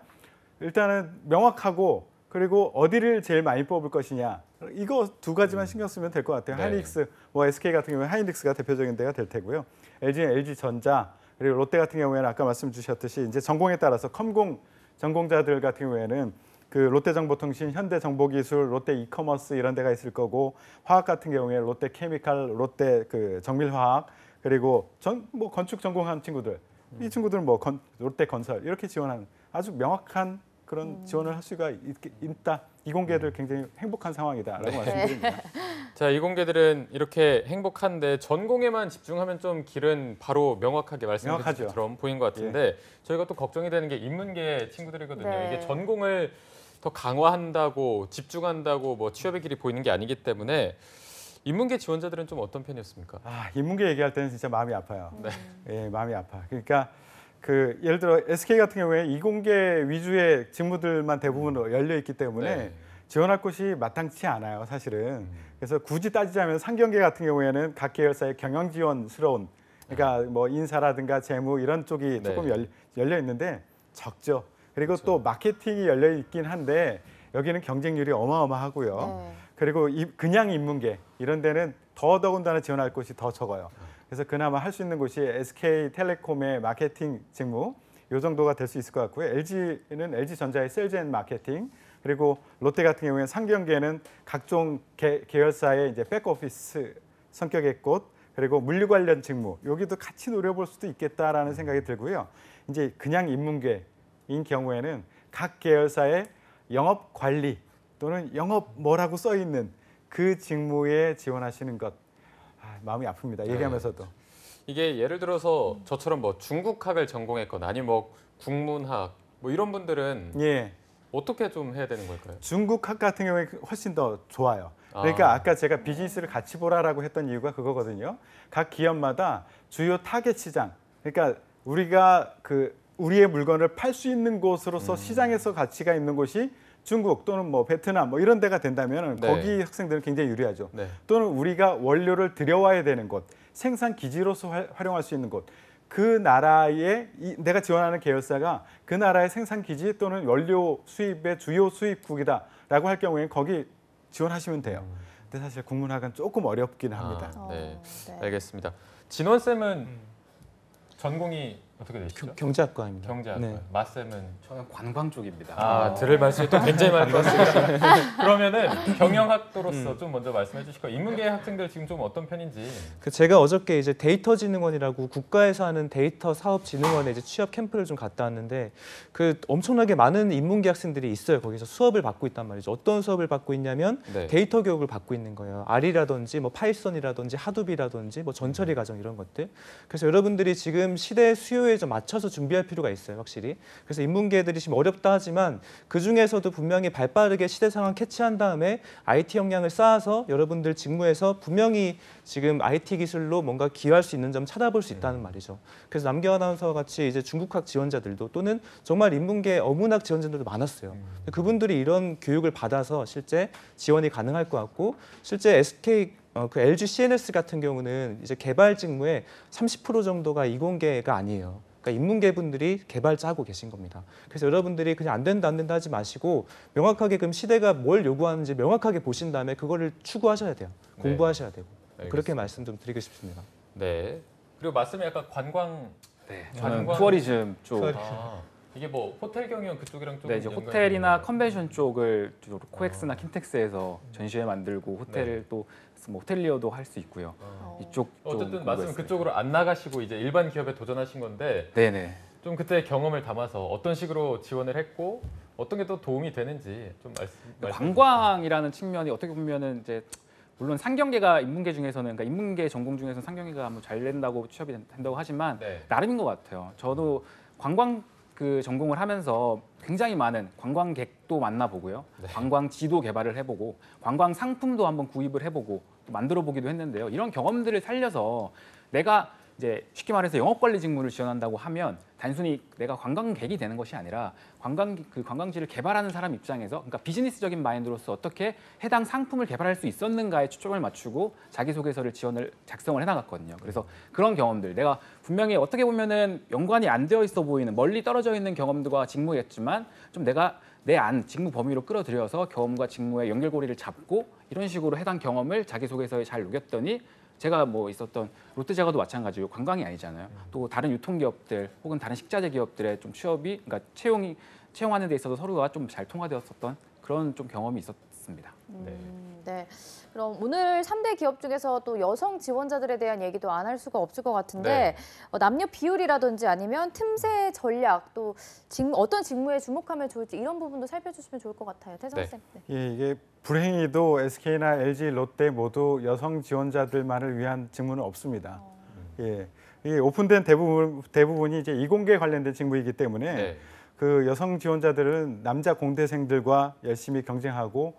일단은 명확하고 그리고 어디를 제일 많이 뽑을 것이냐, 이거 2가지만 신경 쓰면 될 것 같아요. 네. 하이닉스, 뭐 SK 같은 경우에 하이닉스가 대표적인 데가 될 테고요. LG는 LG전자, 그리고 롯데 같은 경우에는 아까 말씀 주셨듯이 이제 전공에 따라서 컴공 전공자들 같은 경우에는 그 롯데정보통신, 현대정보기술, 롯데 이커머스 이런 데가 있을 거고, 화학 같은 경우에 롯데 케미칼, 롯데 그 정밀화학, 그리고 뭐 건축 전공한 친구들, 이 친구들은 뭐 롯데 건설 이렇게 지원하는 아주 명확한 그런 지원을 할 수가 있다. 이공계들 굉장히 행복한 상황이다라고 말씀드립니다. 자, 이공계들은 이렇게 행복한데 전공에만 집중하면 좀 길은 바로 명확하게 말씀해 주신 명확하죠. 것처럼 보인 것 같은데 저희가 또 걱정이 되는 게 인문계 친구들이거든요. 네. 이게 전공을 더 강화한다고 집중한다고 뭐 취업의 길이 보이는 게 아니기 때문에 인문계 지원자들은 좀 어떤 편이었습니까? 인문계 얘기할 때는 진짜 마음이 아파요. 예, 마음이 아파. 그러니까 그 예를 들어 SK 같은 경우에 이공계 위주의 직무들만 대부분 열려 있기 때문에 네. 지원할 곳이 마땅치 않아요, 사실은. 그래서 굳이 따지자면 상경계 같은 경우에는 각 계열사의 경영 지원스러운, 그러니까 뭐 인사라든가 재무 이런 쪽이 네. 조금 열려 있는데 적죠. 그리고 그렇죠. 또 마케팅이 열려 있긴 한데 여기는 경쟁률이 어마어마하고요. 네. 그리고 그냥 인문계 이런 데는 더더군다나 지원할 곳이 더 적어요. 그래서 그나마 할 수 있는 곳이 SK텔레콤의 마케팅 직무 이 정도가 될 수 있을 것 같고요. LG는 LG전자의 세일즈 앤 마케팅, 그리고 롯데 같은 경우에는 상경계는 각종 계열사의 이제 백오피스 성격의 곳, 그리고 물류 관련 직무 여기도 같이 노려볼 수도 있겠다라는 생각이 들고요. 이제 그냥 인문계인 경우에는 각 계열사의 영업 관리 또는 영업 뭐라고 써 있는 그 직무에 지원하시는 것, 마음이 아픕니다. 얘기하면서도. 이게 예를 들어서 저처럼 뭐 중국학을 전공했거나 아니면 뭐 국문학 뭐 이런 분들은 예, 어떻게 좀 해야 되는 걸까요? 중국학 같은 경우에 훨씬 더 좋아요. 그러니까 아까 제가 비즈니스를 같이 보라라고 했던 이유가 그거거든요. 각 기업마다 주요 타겟 시장, 그러니까 우리가 우리의 물건을 팔 수 있는 곳으로서 시장에서 가치가 있는 곳이 중국 또는 뭐 베트남 뭐 이런 데가 된다면 네. 거기 학생들은 굉장히 유리하죠. 네. 또는 우리가 원료를 들여와야 되는 곳, 생산 기지로서 활용할 수 있는 곳, 그 나라의 내가 지원하는 계열사가 그 나라의 생산 기지 또는 원료 수입의 주요 수입국이다라고 할 경우에 거기 지원하시면 돼요. 근데 사실 국문학은 조금 어렵긴 합니다. 네. 네. 알겠습니다. 진원 쌤은 전공이 어떻게 되시죠? 경제학과입니다. 경제학과. 네. 마 쌤은 저는 관광 쪽입니다. 들을 말씀이 또 굉장히 많은 것 같습니다. 그러면은 경영학도로서 좀 먼저 말씀해 주시고 인문계 학생들 지금 좀 어떤 편인지. 제가 어저께 이제 데이터진흥원이라고 국가에서 하는 데이터 사업진흥원에 이제 취업 캠프를 좀 갔다 왔는데 그 엄청나게 많은 인문계 학생들이 있어요. 거기서 수업을 받고 있단 말이죠. 어떤 수업을 받고 있냐면 네. 데이터 교육을 받고 있는 거예요. R이라든지 뭐 파이썬이라든지 하둡이라든지 뭐 전처리 과정 이런 것들. 그래서 여러분들이 지금 시대 수요에 좀 맞춰서 준비할 필요가 있어요, 확실히. 그래서 인문계들이 지금 어렵다 하지만 그 중에서도 분명히 발빠르게 시대 상황 캐치한 다음에 IT 역량을 쌓아서 여러분들 직무에서 분명히 지금 IT 기술로 뭔가 기여할 수 있는 점 찾아볼 수 있다는 말이죠. 그래서 남경 아나운서와 같이 이제 중국학 지원자들도 또는 정말 인문계 어문학 지원자들도 많았어요. 그분들이 이런 교육을 받아서 실제 지원이 가능할 것 같고 실제 SK 그 LG CNS 같은 경우는 이제 개발 직무의 30% 정도가 이공계가 아니에요. 그러니까 인문계분들이 개발자 하고 계신 겁니다. 그래서 여러분들이 그냥 안 된다 하지 마시고 명확하게 그럼 시대가 뭘 요구하는지 명확하게 보신 다음에 그거를 추구하셔야 돼요. 네. 공부하셔야 되고. 알겠습니다. 그렇게 말씀 좀 드리고 싶습니다. 네. 그리고 말씀이 약간 관광. 네, 저는 관광- 투어리즘 쪽. 아, 이게 뭐 호텔 경영 그쪽이랑 좀 네, 이제 연관이 호텔이나 있나요? 컨벤션 쪽을 주로 코엑스나 킨텍스에서 전시회 만들고 호텔 또 뭐 호텔리어도 할 수 있고요. 이쪽 어쨌든 좀 말씀 공부했어요. 그쪽으로 안 나가시고 이제 일반 기업에 도전하신 건데 네네. 좀 그때 경험을 담아서 어떤 식으로 지원을 했고 어떤 게 또 도움이 되는지 좀 말씀. 관광이라는 측면이 어떻게 보면은 이제 물론 상경계가 인문계 중에서는 그러니까 인문계 전공 중에서는 상경계가 뭐 잘 된다고 취업이 된다고 하지만 네. 나름인 것 같아요. 저도 관광 그 전공을 하면서 굉장히 많은 관광객도 만나보고요. 네. 관광지도 개발을 해보고 관광 상품도 한번 구입을 해보고 또 만들어보기도 했는데요. 이런 경험들을 살려서 내가 이제 쉽게 말해서 영업관리 직무를 지원한다고 하면 단순히 내가 관광객이 되는 것이 아니라 관광지를 개발하는 사람 입장에서 그러니까 비즈니스적인 마인드로서 어떻게 해당 상품을 개발할 수 있었는가에 초점을 맞추고 자기소개서를 작성을 해나갔거든요. 그래서 그런 경험들 내가 분명히 어떻게 보면은 연관이 안 되어 있어 보이는 멀리 떨어져 있는 경험들과 직무였지만 좀 내가 내 안 직무 범위로 끌어들여서 경험과 직무의 연결고리를 잡고 이런 식으로 해당 경험을 자기소개서에 잘 녹였더니 제가 뭐 있었던 롯데제과도 마찬가지로 관광이 아니잖아요. 또 다른 유통기업들 혹은 다른 식자재 기업들의 좀 취업이 그러니까 채용하는 데 있어서 서로가 좀 잘 통화되었었던 그런 좀 경험이 있었습니다. 네. 그럼 오늘 3대 기업 중에서 또 여성 지원자들에 대한 얘기도 안 할 수가 없을 것 같은데 남녀 비율이라든지 아니면 틈새 전략 또 어떤 직무에 주목하면 좋을지 이런 부분도 살펴주시면 좋을 것 같아요. 태성 쌤. 네. 예, 이게 불행히도 SK나 LG, 롯데 모두 여성 지원자들만을 위한 직무는 없습니다. 예, 이 오픈된 대부분이 이제 이공계 관련된 직무이기 때문에 네. 그 여성 지원자들은 남자 공대생들과 열심히 경쟁하고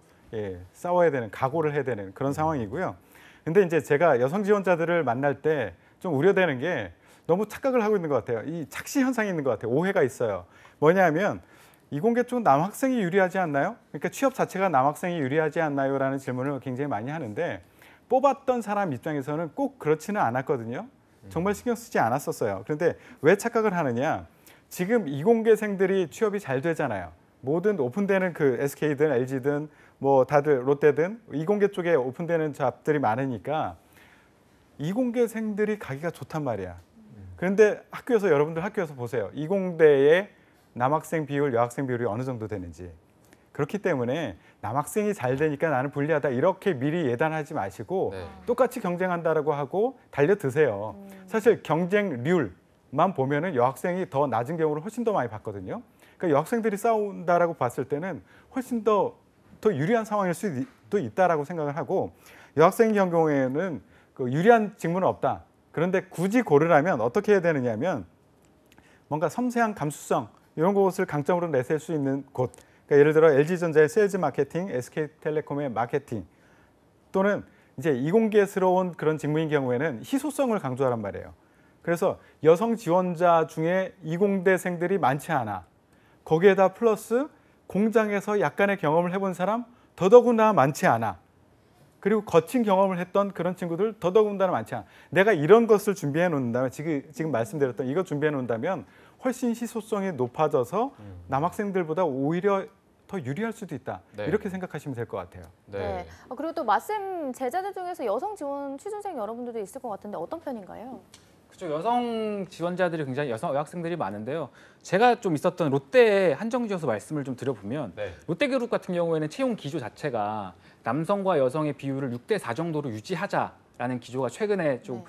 싸워야 되는, 각오를 해야 되는 그런 상황이고요. 근데 이제 제가 여성 지원자들을 만날 때 좀 우려되는 게 너무 착각을 하고 있는 것 같아요. 이 착시 현상이 있는 것 같아요. 오해가 있어요. 뭐냐면 이공계 쪽 남학생이 유리하지 않나요? 그러니까 취업 자체가 남학생이 유리하지 않나요? 라는 질문을 굉장히 많이 하는데 뽑았던 사람 입장에서는 꼭 그렇지는 않았거든요. 정말 신경 쓰지 않았었어요. 그런데 왜 착각을 하느냐? 지금 이공계생들이 취업이 잘 되잖아요. 모든 오픈되는 그 SK든 LG든 뭐 다들 롯데든 이공계 쪽에 오픈되는 잡들이 많으니까 이공계생들이 가기가 좋단 말이야. 그런데 여러분들 학교에서 보세요. 이공대의 남학생 비율, 여학생 비율이 어느 정도 되는지. 그렇기 때문에 남학생이 잘 되니까 나는 불리하다 이렇게 미리 예단하지 마시고 네. 똑같이 경쟁한다라고 하고 달려드세요. 사실 경쟁률만 보면은 여학생이 더 낮은 경우를 훨씬 더 많이 봤거든요. 그러니까 여학생들이 싸운다라고 봤을 때는 훨씬 더 유리한 상황일 수도 있다라고 생각을 하고 여학생 경우에는 그 유리한 직무는 없다. 그런데 굳이 고르라면 어떻게 해야 되느냐면 뭔가 섬세한 감수성 이런 것을 강점으로 내세울 수 있는 곳. 그러니까 예를 들어 LG전자의 세일즈 마케팅, SK텔레콤의 마케팅 또는 이제 이공계스러운 그런 직무인 경우에는 희소성을 강조하란 말이에요. 그래서 여성 지원자 중에 이공대생들이 많지 않아. 거기에다 플러스 공장에서 약간의 경험을 해본 사람 더더군다나 많지 않아. 그리고 거친 경험을 했던 그런 친구들 더더군다나 많지 않아. 내가 이런 것을 준비해 놓는다면 지금 말씀드렸던 이거 준비해 놓는다면 훨씬 희소성이 높아져서 남학생들보다 오히려 더 유리할 수도 있다. 네. 이렇게 생각하시면 될 것 같아요. 네. 그리고 또 맞쌤 제자들 중에서 여성 지원 취준생 여러분들도 있을 것 같은데 어떤 편인가요? 그렇죠. 여성 지원자들이 굉장히 여성 여학생들이 많은데요. 제가 좀 있었던 롯데에 한정지어서 말씀을 좀 드려보면 네. 롯데그룹 같은 경우에는 채용 기조 자체가 남성과 여성의 비율을 6대4 정도로 유지하자라는 기조가 최근에 좀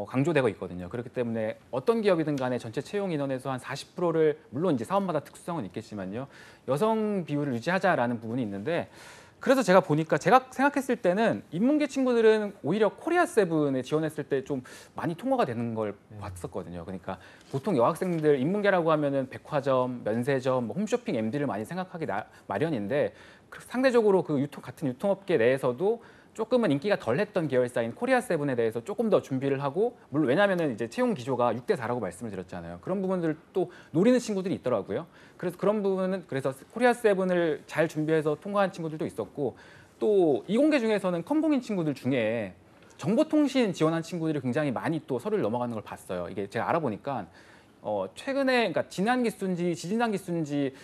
강조되고 있거든요. 그렇기 때문에 어떤 기업이든 간에 전체 채용 인원에서 한 40%를 물론 이제 사업마다 특수성은 있겠지만요. 여성 비율을 유지하자라는 부분이 있는데 그래서 제가 보니까 제가 생각했을 때는 인문계 친구들은 오히려 코리아 세븐에 지원했을 때 좀 많이 통과가 되는 걸 봤었거든요. 그러니까 보통 여학생들 인문계라고 하면은 백화점, 면세점, 뭐 홈쇼핑 MD를 많이 생각하기 마련인데 상대적으로 그 같은 유통업계 내에서도 조금은 인기가 덜했던 계열사인 코리아 세븐에 대해서 조금 더 준비를 하고 물론 왜냐하면은 이제 채용 기조가 6대4라고 말씀을 드렸잖아요. 그런 부분들 또 노리는 친구들이 있더라고요. 그래서 그런 부분은 그래서 코리아 세븐을 잘 준비해서 통과한 친구들도 있었고 또 이공계 중에서는 컴공인 친구들 중에 정보통신 지원한 친구들이 굉장히 많이 또 서류를 넘어가는 걸 봤어요. 이게 제가 알아보니까 최근에 그러니까 지난 기수인지 지지난 기수인지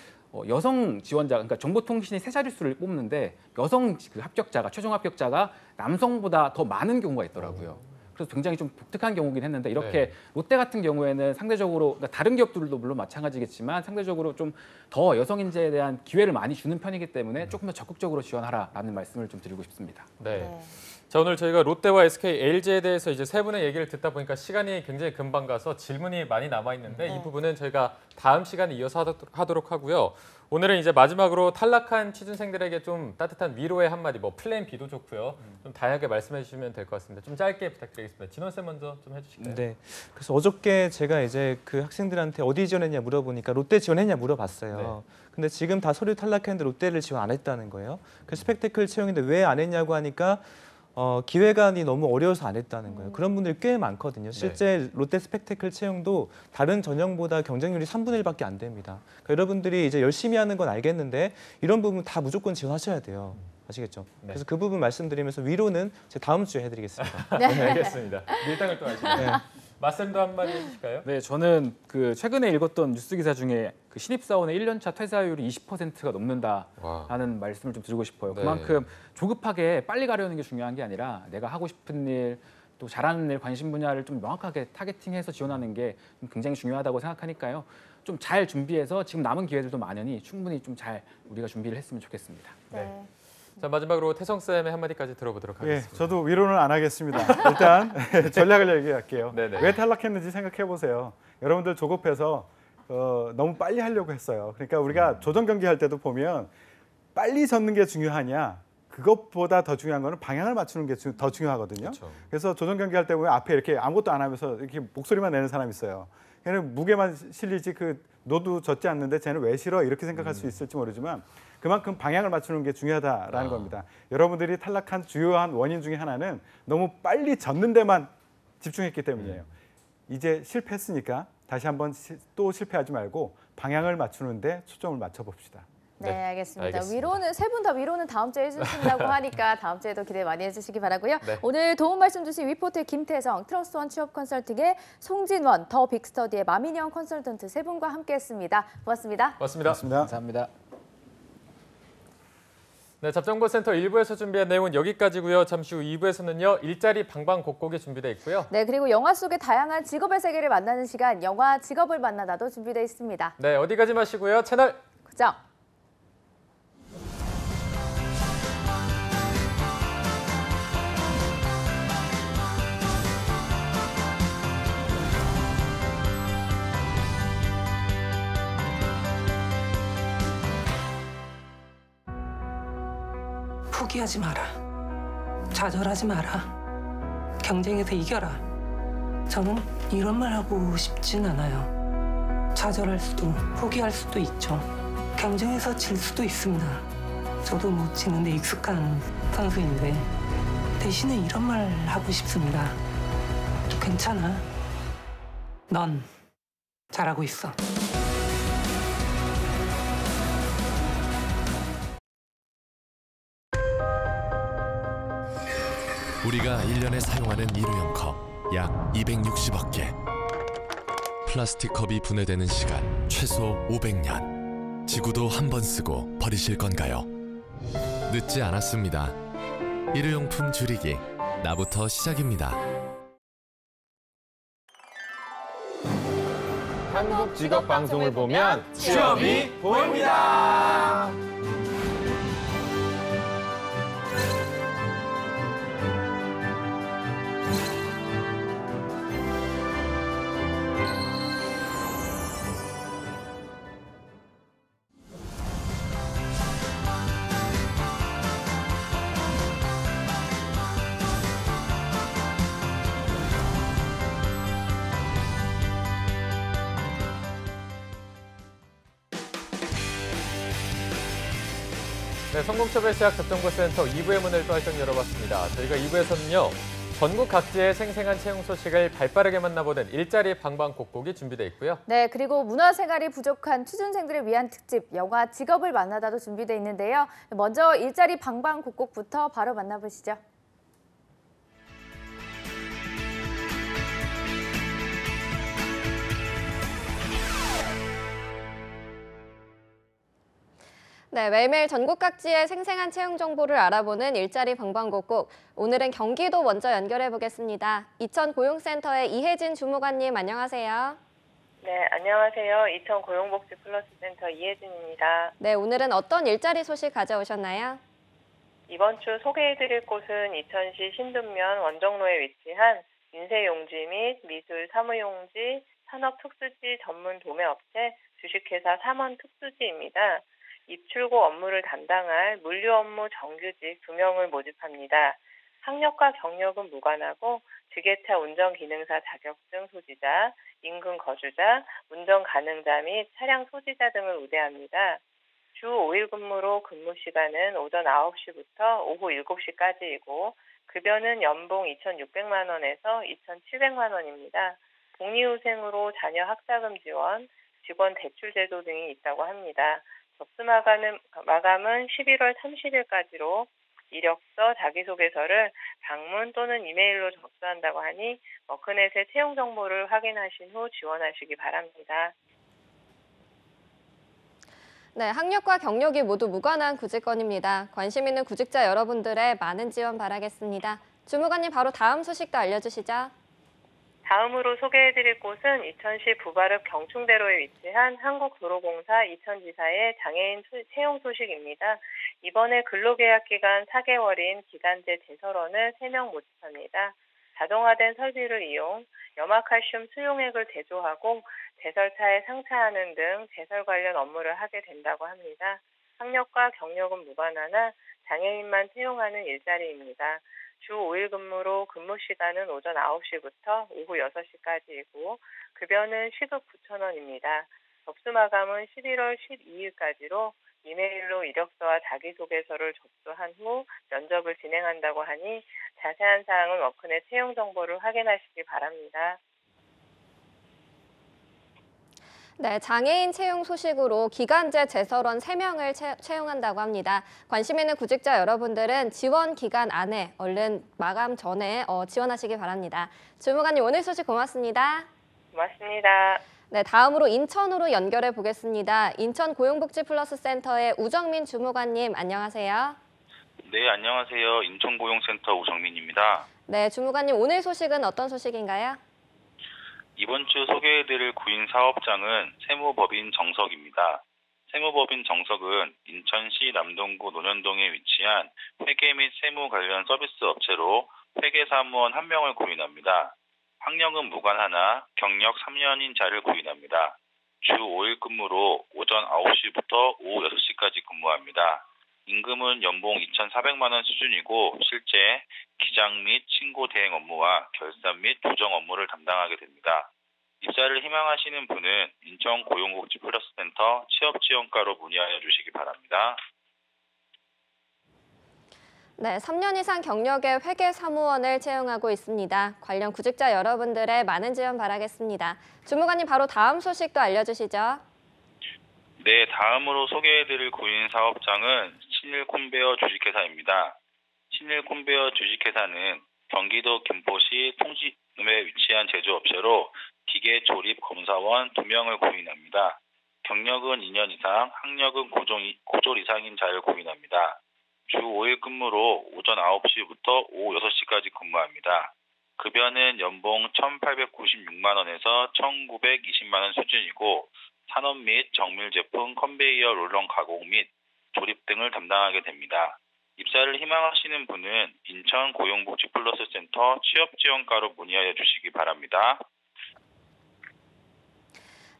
여성 지원자, 그러니까 정보통신이 세 자릿수를 뽑는데 여성 그 합격자가 최종 합격자가 남성보다 더 많은 경우가 있더라고요. 그래서 굉장히 좀 독특한 경우긴 했는데 이렇게 네. 롯데 같은 경우에는 상대적으로 그러니까 다른 기업들도 물론 마찬가지겠지만 상대적으로 좀 더 여성 인재에 대한 기회를 많이 주는 편이기 때문에 조금 더 적극적으로 지원하라라는 말씀을 좀 드리고 싶습니다. 네. 네. 자, 오늘 저희가 롯데와 SK, LG에 대해서 이제 세 분의 얘기를 듣다 보니까 시간이 굉장히 금방 가서 질문이 많이 남아 있는데 이 부분은 저희가 다음 시간에 이어서 하도록 하고요. 오늘은 이제 마지막으로 탈락한 취준생들에게 좀 따뜻한 위로의 한마디, 뭐 플랜 B도 좋고요. 좀 다양하게 말씀해 주시면 될 것 같습니다. 좀 짧게 부탁드리겠습니다. 진원 쌤 먼저 좀 해주실까요? 네. 그래서 어저께 제가 이제 그 학생들한테 어디 지원했냐 물어보니까 롯데 지원했냐 물어봤어요. 근데 지금 다 서류 탈락했는데 롯데를 지원 안 했다는 거예요. 그 스펙테클 채용인데 왜 안 했냐고 하니까 기회관이 너무 어려워서 안 했다는 거예요. 그런 분들이 꽤 많거든요. 실제 롯데 스펙테클 채용도 다른 전형보다 경쟁률이 3분의 1밖에 안 됩니다. 그러니까 여러분들이 이제 열심히 하는 건 알겠는데 이런 부분 다 무조건 지원하셔야 돼요. 아시겠죠? 그래서 그 부분 말씀드리면서 위로는 제가 다음 주에 해드리겠습니다. 네, 알겠습니다. 밀당을 또 하시네요. 네. 마쌤도 한마디 해주실까요? 네, 저는 그 최근에 읽었던 뉴스 기사 중에 그 신입사원의 1년차 퇴사율이 20%가 넘는다라는 말씀을 좀 드리고 싶어요. 네. 그만큼 조급하게 빨리 가려는 게 중요한 게 아니라 내가 하고 싶은 일, 또 잘하는 일, 관심 분야를 좀 명확하게 타겟팅해서 지원하는 게 굉장히 중요하다고 생각하니까요. 좀 잘 준비해서 지금 남은 기회들도 많으니 충분히 좀 잘 우리가 준비를 했으면 좋겠습니다. 네. 자, 마지막으로 태성 쌤의 한마디까지 들어보도록 예, 하겠습니다. 저도 위로는 안 하겠습니다. 일단 전략을 얘기할게요. 네네. 왜 탈락했는지 생각해 보세요. 여러분들 조급해서 너무 빨리 하려고 했어요. 그러니까 우리가 조정 경기 할 때도 보면 빨리 젓는 게 중요하냐? 그것보다 더 중요한 거는 방향을 맞추는 게 더 중요하거든요. 그렇죠. 그래서 조정 경기 할 때 보면 앞에 이렇게 아무것도 안 하면서 이렇게 목소리만 내는 사람이 있어요. 걔는 무게만 실리지 너도 젓지 않는데 쟤는 왜 싫어? 이렇게 생각할 수 있을지 모르지만 그만큼 방향을 맞추는 게 중요하다라는 겁니다. 여러분들이 탈락한 주요한 원인 중에 하나는 너무 빨리 젓는 데만 집중했기 때문이에요. 이제 실패했으니까 다시 한번 또 실패하지 말고 방향을 맞추는 데 초점을 맞춰 봅시다. 네, 네, 알겠습니다. 알겠습니다. 위로는 세 분 다 위로는 다음 주에 해주신다고 하니까 다음 주에도 기대 많이 해주시기 바라고요. 네. 오늘 도움 말씀 주신 위포트의 김태성, 트러스트원 취업 컨설팅의 송진원, 더 빅스터디의 마민영 컨설턴트 세 분과 함께했습니다. 고맙습니다. 고맙습니다. 고맙습니다. 감사합니다. 네, 잡정보센터 1부에서 준비한 내용은 여기까지고요. 잠시 후 2부에서는요. 일자리 방방곡곡이 준비되어 있고요. 네, 그리고 영화 속의 다양한 직업의 세계를 만나는 시간, 영화 직업을 만나다도 준비되어 있습니다. 네, 어디 가지 마시고요. 채널 고정. 포기하지 마라. 좌절하지 마라. 경쟁에서 이겨라. 저는 이런 말 하고 싶진 않아요. 좌절할 수도, 포기할 수도 있죠. 경쟁에서 질 수도 있습니다. 저도 못 지는데 익숙한 선수인데 대신에 이런 말 하고 싶습니다. 괜찮아. 넌 잘하고 있어. 우리가 1년에 사용하는 일회용 컵 약 260억 개. 플라스틱 컵이 분해되는 시간 최소 500년. 지구도 한 번 쓰고 버리실 건가요? 늦지 않았습니다. 일회용품 줄이기, 나부터 시작입니다. 한국 직업 방송을 보면 취업이 보입니다. 네, 성공처별 시작 접정보센터 2부의 문을 또 활짝 열어봤습니다. 저희가 2부에서는요. 전국 각지의 생생한 채용 소식을 발빠르게 만나보는 일자리 방방곡곡이 준비되어 있고요. 네, 그리고 문화생활이 부족한 취준생들을 위한 특집, 영화 직업을 만나다도 준비되어 있는데요. 먼저 일자리 방방곡곡부터 바로 만나보시죠. 네, 매일매일 전국 각지의 생생한 채용 정보를 알아보는 일자리 방방곡곡. 오늘은 경기도 먼저 연결해 보겠습니다. 이천고용센터의 이혜진 주무관님 안녕하세요. 네, 안녕하세요. 이천고용복지플러스센터 이혜진입니다. 네, 오늘은 어떤 일자리 소식 가져오셨나요? 이번 주 소개해드릴 곳은 이천시 신둔면 원정로에 위치한 인쇄용지 및 미술 사무용지 산업특수지 전문 도매업체 주식회사 삼원특수지입니다. 입출고 업무를 담당할 물류 업무 정규직 2명을 모집합니다. 학력과 경력은 무관하고 지게차 운전기능사 자격증 소지자, 인근 거주자, 운전 가능자 및 차량 소지자 등을 우대합니다. 주 5일 근무로 근무 시간은 오전 9시부터 오후 7시까지이고 급여는 연봉 2,600만 원에서 2,700만 원입니다. 복리후생으로 자녀 학자금 지원, 직원 대출 제도 등이 있다고 합니다. 접수 마감은 11월 30일까지로 이력서, 자기소개서를 방문 또는 이메일로 접수한다고 하니 워크넷의 채용 정보를 확인하신 후 지원하시기 바랍니다. 네, 학력과 경력이 모두 무관한 구직건입니다. 관심 있는 구직자 여러분들의 많은 지원 바라겠습니다. 주무관님 바로 다음 소식도 알려주시죠. 다음으로 소개해드릴 곳은 이천시 부발읍 경충대로에 위치한 한국도로공사 이천지사의 장애인 채용 소식입니다. 이번에 근로계약 기간 4개월인 기간제 제설원을 3명 모집합니다. 자동화된 설비를 이용, 염화칼슘 수용액을 제조하고 제설차에 상차하는 등 제설 관련 업무를 하게 된다고 합니다. 학력과 경력은 무관하나 장애인만 채용하는 일자리입니다. 주 5일 근무로 근무 시간은 오전 9시부터 오후 6시까지이고 급여는 시급 9,000원입니다. 접수 마감은 11월 12일까지로 이메일로 이력서와 자기소개서를 접수한 후 면접을 진행한다고 하니 자세한 사항은 워크넷 채용 정보를 확인하시기 바랍니다. 네, 장애인 채용 소식으로 기간제 제설원 3명을 채용한다고 합니다. 관심 있는 구직자 여러분들은 지원 기간 안에 얼른 마감 전에 지원하시기 바랍니다. 주무관님 오늘 소식 고맙습니다. 고맙습니다. 네, 다음으로 인천으로 연결해 보겠습니다. 인천고용복지플러스센터의 우정민 주무관님 안녕하세요. 네, 안녕하세요. 인천고용센터 우정민입니다. 네, 주무관님 오늘 소식은 어떤 소식인가요? 이번 주 소개해드릴 구인 사업장은 세무법인 정석입니다. 세무법인 정석은 인천시 남동구 논현동에 위치한 회계 및 세무 관련 서비스 업체로 회계사무원 1명을 구인합니다. 학력은 무관하나 경력 3년인 자를 구인합니다. 주 5일 근무로 오전 9시부터 오후 6시까지 근무합니다. 임금은 연봉 2,400만 원 수준이고 실제 기장 및 신고 대행 업무와 결산 및 조정 업무를 담당하게 됩니다. 입사를 희망하시는 분은 인천고용복지플러스센터 취업지원과로 문의하여 주시기 바랍니다. 네, 3년 이상 경력의 회계사무원을 채용하고 있습니다. 관련 구직자 여러분들의 많은 지원 바라겠습니다. 주무관님 바로 다음 소식도 알려주시죠. 네, 다음으로 소개해드릴 구인 사업장은 신일 콘베어 주식회사입니다. 신일 콘베어 주식회사는 경기도 김포시 통지읍에 위치한 제조업체로 기계 조립 검사원 2명을 구인합니다. 경력은 2년 이상, 학력은 고졸 이상인 자를 구인합니다. 주 5일 근무로 오전 9시부터 오후 6시까지 근무합니다. 급여는 연봉 1,896만 원에서 1,920만 원 수준이고 산업 및 정밀 제품 컨베이어 롤러 가공 및 조립 등을 담당하게 됩니다. 입사를 희망하시는 분은 인천고용복지플러스센터 취업지원과로 문의하여 주시기 바랍니다.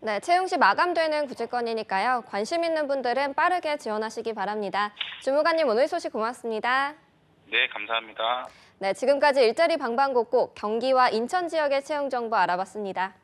네, 채용 시 마감되는 구직건이니까요. 관심 있는 분들은 빠르게 지원하시기 바랍니다. 주무관님 오늘 소식 고맙습니다. 네, 감사합니다. 네, 지금까지 일자리 방방곡곡 경기와 인천 지역의 채용 정보 알아봤습니다.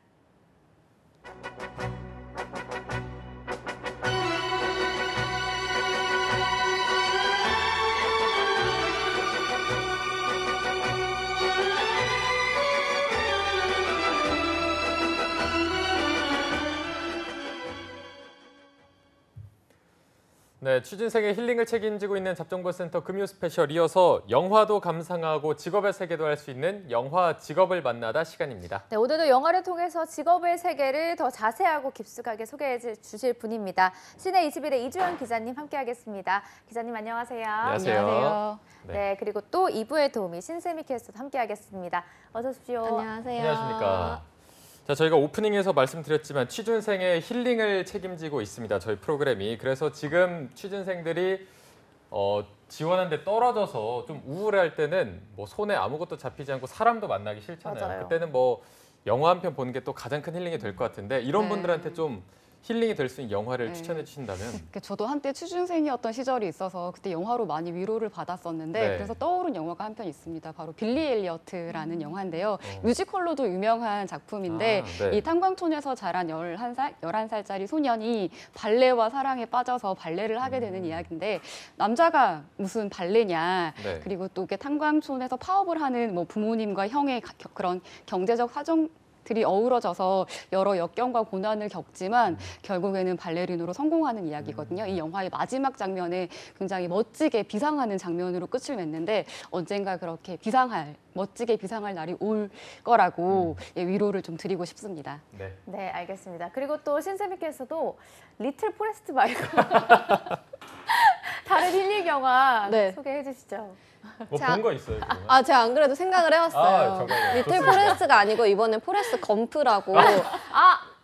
네, 네, 취준생의 힐링을 책임지고 있는 잡정보센터 금요 스페셜 이어서 영화도 감상하고 직업의 세계도 할 수 있는 영화 직업을 만나다 시간입니다. 네, 오늘도 영화를 통해서 직업의 세계를 더 자세하고 깊숙하게 소개해 주실 분입니다. 시내 21의 이주연 기자님 함께하겠습니다. 기자님 안녕하세요. 안녕하세요. 네, 그리고 또 2부의 도우미 신세미 캐스터 함께하겠습니다. 어서 오십시오. 안녕하세요. 안녕하십니까. 자, 저희가 오프닝에서 말씀드렸지만 취준생의 힐링을 책임지고 있습니다. 저희 프로그램이. 그래서 지금 취준생들이 지원하는데 떨어져서 좀 우울할 때는 뭐 손에 아무것도 잡히지 않고 사람도 만나기 싫잖아요. 맞아요. 그때는 뭐 영화 한 편 보는 게 또 가장 큰 힐링이 될 것 같은데 이런 네. 분들한테 좀 힐링이 될 수 있는 영화를 네. 추천해 주신다면? 저도 한때 취준생이었던 시절이 있어서 그때 영화로 많이 위로를 받았었는데 네. 그래서 떠오른 영화가 한 편 있습니다. 바로 빌리 엘리어트라는 영화인데요. 뮤지컬로도 유명한 작품인데 네. 이 탄광촌에서 자란 11살짜리 소년이 발레와 사랑에 빠져서 발레를 하게 되는 이야기인데 남자가 무슨 발레냐 네. 그리고 또 이게 탄광촌에서 파업을 하는 뭐 부모님과 형의 그런 경제적 사정 들이 어우러져서 여러 역경과 고난을 겪지만 결국에는 발레린으로 성공하는 이야기거든요. 이 영화의 마지막 장면에 굉장히 멋지게 비상하는 장면으로 끝을 맺는데 언젠가 그렇게 멋지게 비상할 날이 올 거라고 위로를 좀 드리고 싶습니다. 네. 네, 알겠습니다. 그리고 또 신세미께서도 리틀 포레스트 말고 다른 힐링 영화 네. 소개해 주시죠. 뭐 본 거 있어요? 그러면? 아, 제가 안 그래도 생각을 해왔어요. 아, 정말요? 리틀 좋습니다. 포레스트가 아니고 이번엔 포레스트 검프라고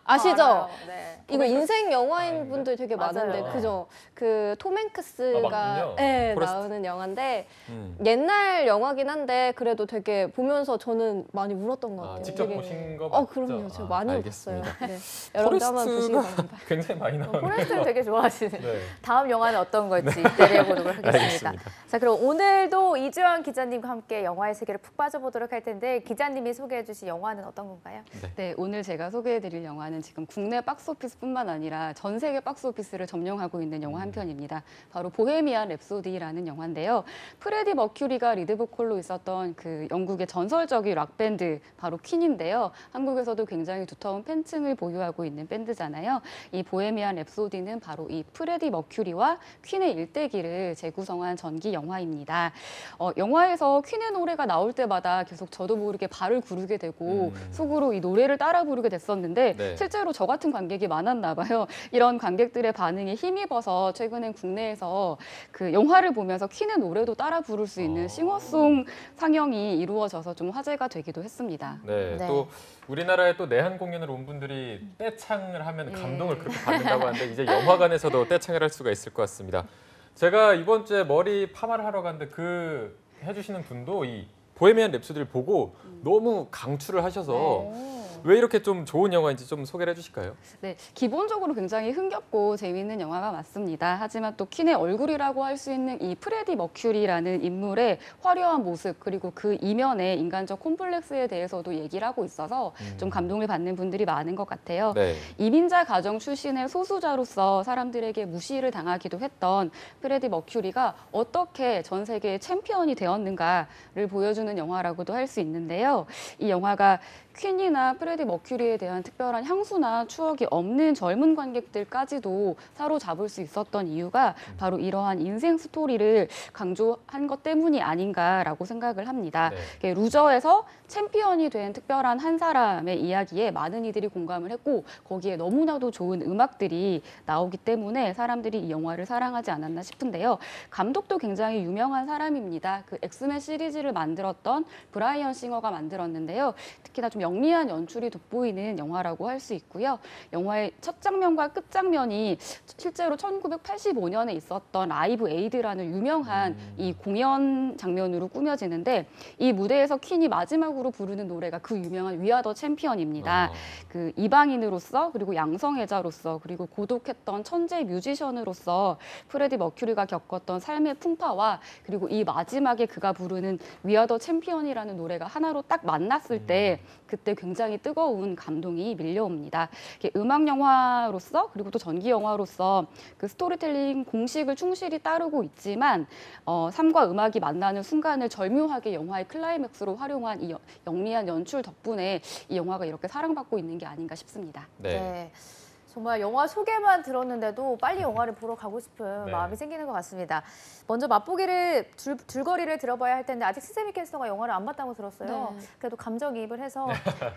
아시죠? 알아요. 네. 이거 인생 영화인 아닌데? 분들 되게 맞아요. 많은데 그죠? 그 톰 행크스가 맞군요. 네, 포레스트. 나오는 영화인데 음. 옛날 영화긴 한데 그래도 되게 보면서 저는 많이 울었던 것 같아요. 직접 되게. 보신 거 맞죠? 그럼요. 제가 많이 울었어요. 알겠습니다. 네. 여러분도 한번 보시기 바랍니다. 굉장히 많이 나오네요. 포레스트를 되게 좋아하시는. 네. 다음 영화는 어떤 걸지 기대해보도록 하겠습니다. 알겠습니다. 자, 그럼 오늘도 이주연 기자님과 함께 영화의 세계를 푹 빠져보도록 할 텐데 기자님이 소개해주신 영화는 어떤 건가요? 네, 오늘 제가 소개해드릴 영화는 지금 국내 박스오피스뿐만 아니라 전 세계 박스오피스를 점령하고 있는 영화 한 편입니다. 바로 보헤미안 랩소디라는 영화인데요. 프레디 머큐리가 리드 보컬로 있었던 그 영국의 전설적인 락 밴드 바로 퀸인데요. 한국에서도 굉장히 두터운 팬층을 보유하고 있는 밴드잖아요. 이 보헤미안 랩소디는 바로 이 프레디 머큐리와 퀸의 일대기를 재구성한 전기 영화입니다. 영화에서 퀸의 노래가 나올 때마다 계속 저도 모르게 발을 구르게 되고 속으로 이 노래를 따라 부르게 됐었는데 네. 실제로 저 같은 관객이 많았나 봐요. 이런 관객들의 반응에 힘입어서 최근엔 국내에서 그 영화를 보면서 퀸의 노래도 따라 부를 수 있는 싱어송 상영이 이루어져서 좀 화제가 되기도 했습니다. 네, 네. 또 우리나라에 또 내한 공연을 온 분들이 떼창을 하면 감동을 그렇게 받는다고 하는데 이제 영화관에서도 떼창을 할 수가 있을 것 같습니다. 제가 이번 주에 머리 파마를 하러 갔는데 그 해주시는 분도 이 보헤미안 랩소디를 보고 너무 강추를 하셔서 왜 이렇게 좀 좋은 영화인지 좀 소개를 해주실까요? 네, 기본적으로 굉장히 흥겹고 재미있는 영화가 맞습니다. 하지만 또 퀸의 얼굴이라고 할 수 있는 이 프레디 머큐리라는 인물의 화려한 모습 그리고 그 이면의 인간적 콤플렉스에 대해서도 얘기를 하고 있어서 좀 감동을 받는 분들이 많은 것 같아요. 네. 이민자 가정 출신의 소수자로서 사람들에게 무시를 당하기도 했던 프레디 머큐리가 어떻게 전 세계의 챔피언이 되었는가를 보여주는 영화라고도 할 수 있는데요. 이 영화가 퀸이나 프레디 머큐리에 대한 특별한 향수나 추억이 없는 젊은 관객들까지도 사로잡을 수 있었던 이유가 바로 이러한 인생 스토리를 강조한 것 때문이 아닌가라고 생각을 합니다. 네. 루저에서 챔피언이 된 특별한 한 사람의 이야기에 많은 이들이 공감을 했고 거기에 너무나도 좋은 음악들이 나오기 때문에 사람들이 이 영화를 사랑하지 않았나 싶은데요. 감독도 굉장히 유명한 사람입니다. 그 엑스맨 시리즈를 만들었던 브라이언 싱어가 만들었는데요. 특히나 좀 영리한 연출이 돋보이는 영화라고 할 수 있고요. 영화의 첫 장면과 끝 장면이 실제로 1985년에 있었던 라이브 에이드라는 유명한 이 공연 장면으로 꾸며지는데 이 무대에서 퀸이 마지막으로 부르는 노래가 그 유명한 We Are the Champion입니다. 그 이방인으로서 그리고 양성애자로서 그리고 고독했던 천재 뮤지션으로서 프레디 머큐리가 겪었던 삶의 풍파와 그리고 이 마지막에 그가 부르는 We Are the Champion이라는 노래가 하나로 딱 만났을 때 그때 굉장히 뜨거운 감동이 밀려옵니다. 음악 영화로서 그리고 또 전기 영화로서 그 스토리텔링 공식을 충실히 따르고 있지만 삶과 음악이 만나는 순간을 절묘하게 영화의 클라이맥스로 활용한 이 영리한 연출 덕분에 이 영화가 이렇게 사랑받고 있는 게 아닌가 싶습니다. 네. 정말 영화 소개만 들었는데도 빨리 영화를 보러 가고 싶은 네. 마음이 생기는 것 같습니다. 먼저 맛보기를 줄거리를 들어봐야 할 텐데 아직 스세미 캐스터가 영화를 안 봤다고 들었어요. 네. 그래도 감정이입을 해서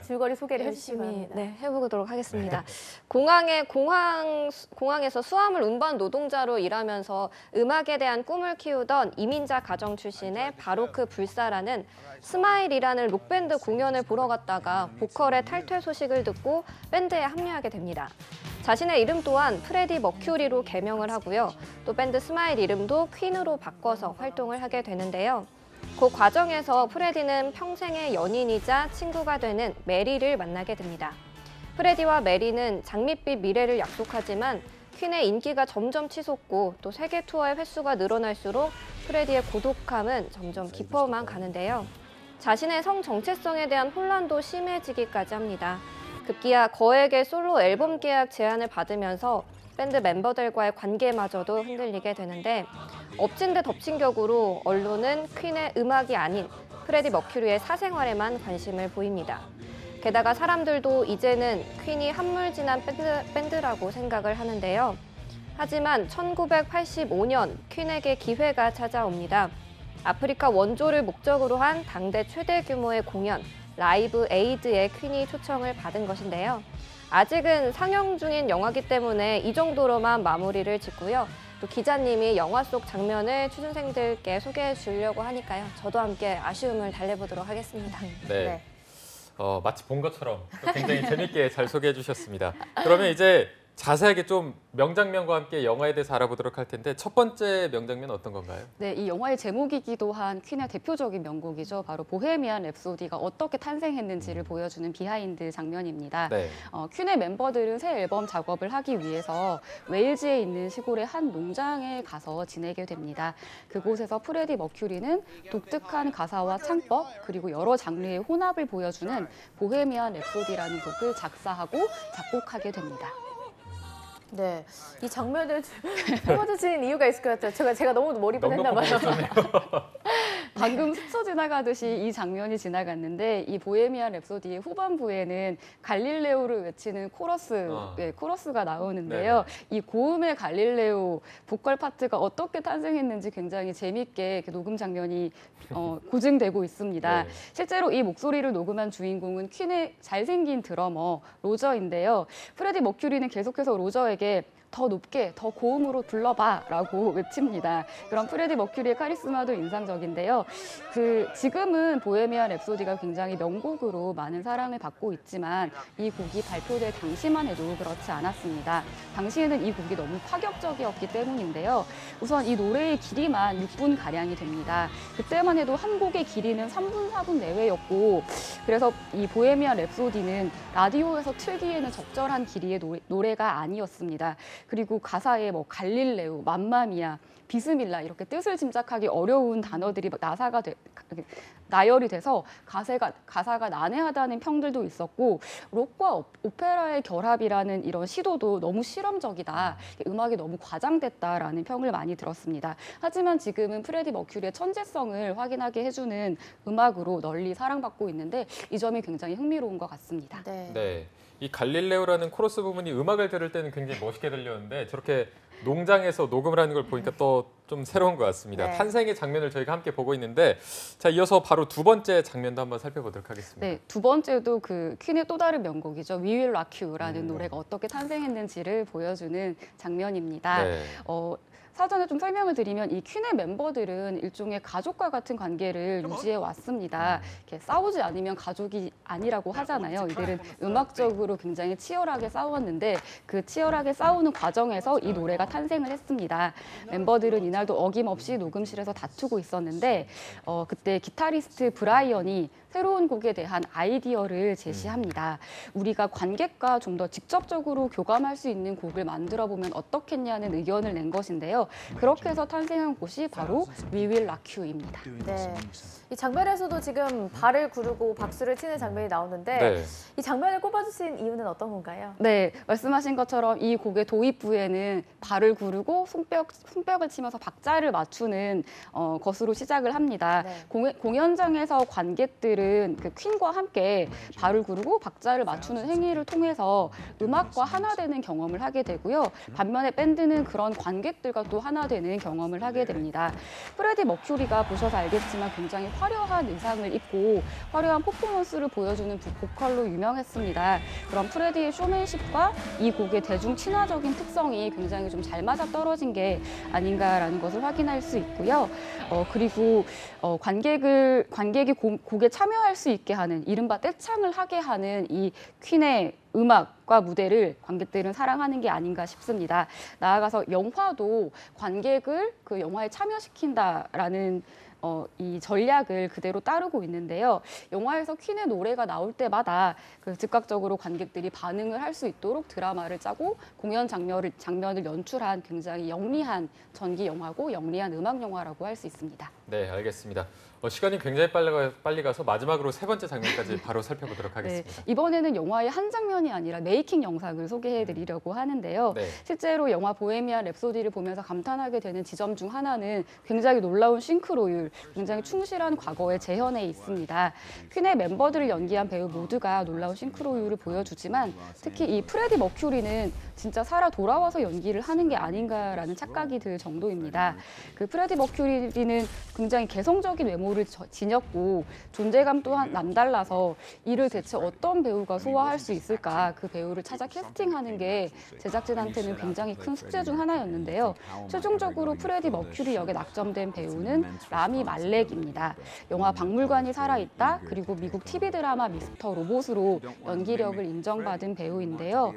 줄거리 소개를 해주시기 열심히 바랍니다. 해보도록 하겠습니다. 공항에서 수화물 운반 노동자로 일하면서 음악에 대한 꿈을 키우던 이민자 가정 출신의 바로크 불사라는 스마일이라는 록밴드 공연을 보러 갔다가 보컬의 탈퇴 소식을 듣고 밴드에 합류하게 됩니다. 자신의 이름 또한 프레디 머큐리로 개명을 하고요. 또 밴드 스마일 이름도 퀸으로 바꿔서 활동을 하게 되는데요. 그 과정에서 프레디는 평생의 연인이자 친구가 되는 메리를 만나게 됩니다. 프레디와 메리는 장밋빛 미래를 약속하지만 퀸의 인기가 점점 치솟고 또 세계 투어의 횟수가 늘어날수록 프레디의 고독함은 점점 깊어만 가는데요. 자신의 성 정체성에 대한 혼란도 심해지기까지 합니다. 급기야 거액의 솔로 앨범 계약 제안을 받으면서 밴드 멤버들과의 관계마저도 흔들리게 되는데 엎친 데 덮친 격으로 언론은 퀸의 음악이 아닌 프레디 머큐리의 사생활에만 관심을 보입니다. 게다가 사람들도 이제는 퀸이 한물지난 밴드라고 생각을 하는데요. 하지만 1985년 퀸에게 기회가 찾아옵니다. 아프리카 원조를 목적으로 한 당대 최대 규모의 공연, 라이브 에이드에 퀸이 초청을 받은 것인데요. 아직은 상영 중인 영화이기 때문에 이 정도로만 마무리를 짓고요. 또 기자님이 영화 속 장면을 취준생들께 소개해 주려고 하니까요. 저도 함께 아쉬움을 달래보도록 하겠습니다. 네. 마치 본 것처럼 또 굉장히 재밌게 잘 소개해 주셨습니다. 그러면 이제 자세하게 좀 명장면과 함께 영화에 대해서 알아보도록 할 텐데 첫 번째 명장면 어떤 건가요? 네, 이 영화의 제목이기도 한 퀸의 대표적인 명곡이죠. 바로 보헤미안 랩소디가 어떻게 탄생했는지를 보여주는 비하인드 장면입니다. 네. 퀸의 멤버들은 새 앨범 작업을 하기 위해서 웨일즈에 있는 시골의 한 농장에 가서 지내게 됩니다. 그곳에서 프레디 머큐리는 독특한 가사와 창법 그리고 여러 장르의 혼합을 보여주는 보헤미안 랩소디라는 곡을 작사하고 작곡하게 됩니다. 네, 이 장면을 뽑아주신 이유가 있을 것 같아요. 제가 너무 몰입을 했나 봐요. 방금 스쳐 지나가듯이 이 장면이 지나갔는데 이 보헤미안 랩소디의 후반부에는 갈릴레오를 외치는 코러스가 나오는데요. 이 고음의 갈릴레오 보컬 파트가 어떻게 탄생했는지 굉장히 재밌게 이렇게 녹음 장면이 고증되고 있습니다. 네. 실제로 이 목소리를 녹음한 주인공은 퀸의 잘생긴 드러머 로저인데요. 프레디 머큐리는 계속해서 로저에게 더 높게, 더 고음으로 불러봐라고 외칩니다. 그런 프레디 머큐리의 카리스마도 인상적인데요. 지금은 보헤미안 랩소디가 굉장히 명곡으로 많은 사랑을 받고 있지만 이 곡이 발표될 당시만 해도 그렇지 않았습니다. 당시에는 이 곡이 너무 파격적이었기 때문인데요. 우선 이 노래의 길이만 6분가량이 됩니다. 그때만 해도 한 곡의 길이는 3분, 4분 내외였고 그래서 이 보헤미안 랩소디는 라디오에서 틀기에는 적절한 길이의 노래가 아니었습니다. 그리고 가사에 갈릴레오, 맘마미아, 비스밀라 이렇게 뜻을 짐작하기 어려운 단어들이 나열이 돼서 가사가 난해하다는 평들도 있었고 록과 오페라의 결합이라는 이런 시도도 너무 실험적이다, 음악이 너무 과장됐다라는 평을 많이 들었습니다. 하지만 지금은 프레디 머큐리의 천재성을 확인하게 해주는 음악으로 널리 사랑받고 있는데 이 점이 굉장히 흥미로운 것 같습니다. 네. 이 갈릴레오라는 코러스 부분이 음악을 들을 때는 굉장히 멋있게 들렸는데 저렇게 농장에서 녹음을 하는 걸 보니까 또 좀 새로운 것 같습니다. 네. 탄생의 장면을 저희가 함께 보고 있는데 자 이어서 바로 두 번째 장면도 한번 살펴보도록 하겠습니다. 네, 두 번째도 퀸의 또 다른 명곡이죠. We Will Rock You라는 노래가 어떻게 탄생했는지를 보여주는 장면입니다. 네. 사전에 좀 설명을 드리면 이 퀸의 멤버들은 일종의 가족과 같은 관계를 유지해 왔습니다. 이렇게 싸우지 않으면 가족이 아니라고 하잖아요. 이들은 음악적으로 굉장히 치열하게 싸웠는데 그 치열하게 싸우는 과정에서 이 노래가 탄생을 했습니다. 멤버들은 이날도 어김없이 녹음실에서 다투고 있었는데 그때 기타리스트 브라이언이 새로운 곡에 대한 아이디어를 제시합니다. 우리가 관객과 좀 더 직접적으로 교감할 수 있는 곡을 만들어 보면 어떻겠냐는 의견을 낸 것인데요. 그렇게 해서 탄생한 곳이 바로 We Will Rock You입니다. 네. 이 장면에서도 지금 발을 구르고 박수를 치는 장면이 나오는데 네. 이 장면을 꼽아주신 이유는 어떤 건가요? 네, 말씀하신 것처럼 이 곡의 도입부에는 발을 구르고 손뼉을 치면서 박자를 맞추는 것으로 시작을 합니다. 네. 공연장에서 관객들은 그 퀸과 함께 발을 구르고 박자를 맞추는 행위를 통해서 음악과 하나 되는 경험을 하게 되고요. 반면에 밴드는 그런 관객들과 또 하나 되는 경험을 하게 됩니다. 프레디 머큐리가 보셔서 알겠지만 굉장히 화려한 의상을 입고 화려한 퍼포먼스를 보여주는 보컬로 유명했습니다. 그런 프레디의 쇼맨십과 이 곡의 대중 친화적인 특성이 굉장히 좀 잘 맞아떨어진 게 아닌가라는 것을 확인할 수 있고요. 그리고 관객이 곡에 참여할 수 있게 하는 이른바 떼창을 하게 하는 이 퀸의 음악과 무대를 관객들은 사랑하는 게 아닌가 싶습니다. 나아가서 영화도 관객을 그 영화에 참여시킨다라는 이 전략을 그대로 따르고 있는데요. 영화에서 퀸의 노래가 나올 때마다 그 즉각적으로 관객들이 반응을 할 수 있도록 드라마를 짜고 공연 장면을 연출한 굉장히 영리한 전기 영화고 영리한 음악 영화라고 할 수 있습니다. 네, 알겠습니다. 시간이 굉장히 빨리 가서 마지막으로 세 번째 장면까지 바로 살펴보도록 하겠습니다. 네, 이번에는 영화의 한 장면이 아니라 메이킹 영상을 소개해드리려고 하는데요. 네. 실제로 영화 보헤미안 랩소디를 보면서 감탄하게 되는 지점 중 하나는 굉장히 놀라운 싱크로율, 굉장히 충실한 과거의 재현에 있습니다. 퀸의 멤버들을 연기한 배우 모두가 놀라운 싱크로율을 보여주지만 특히 이 프레디 머큐리는 진짜 살아 돌아와서 연기를 하는 게 아닌가라는 착각이 들 정도입니다. 그 프레디 머큐리는 굉장히 개성적인 외모를 지녔고 존재감 또한 남달라서 이를 대체 어떤 배우가 소화할 수 있을까 그 배우를 찾아 캐스팅하는 게 제작진한테는 굉장히 큰 숙제 중 하나였는데요. 최종적으로 프레디 머큐리 역에 낙점된 배우는 라미 말렉입니다. 영화 박물관이 살아있다 그리고 미국 TV 드라마 미스터 로봇으로 연기력을 인정받은 배우인데요.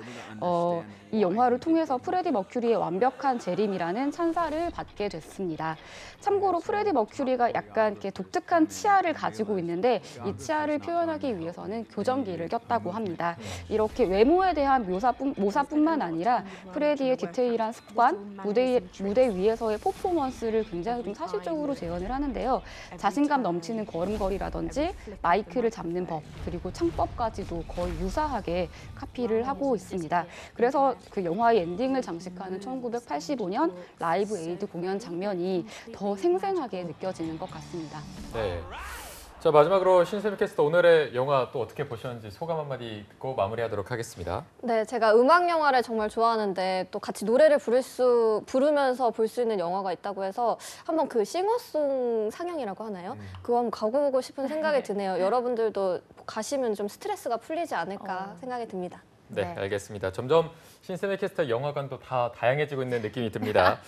이 영화를 통해서 프레디 머큐리의 완벽한 재림이라는 찬사를 받게 됐습니다. 참고로 프레디 머큐리가 약간 이렇게 독특한 치아를 가지고 있는데 이 치아를 표현하기 위해서는 교정기를 꼈다고 합니다. 이렇게 외모에 대한 묘사뿐만 아니라 프레디의 디테일한 습관, 무대 위에서의 퍼포먼스를 굉장히 좀 사실적으로 재현을 하는데요. 자신감 넘치는 걸음걸이라든지 마이크를 잡는 법, 그리고 창법까지도 거의 유사하게 카피를 하고 있습니다. 그래서 그 영화의 엔딩을 장식하는 1985년 라이브 에이드 공연 장면이 더 생생하게 느껴지는 것 같습니다. 네. 자, 마지막으로 신세미 캐스터 오늘의 영화 또 어떻게 보셨는지 소감 한마디 듣고 마무리하도록 하겠습니다. 네, 제가 음악 영화를 정말 좋아하는데 또 같이 노래를 부르면서 볼 수 있는 영화가 있다고 해서 한번 그 싱어송 상영이라고 하나요? 그거 한번 가보고 싶은 생각이 드네요. 여러분들도 가시면 좀 스트레스가 풀리지 않을까 생각이 듭니다. 네, 알겠습니다. 점점 신세미 캐스터 영화관도 다 다양해지고 있는 느낌이 듭니다.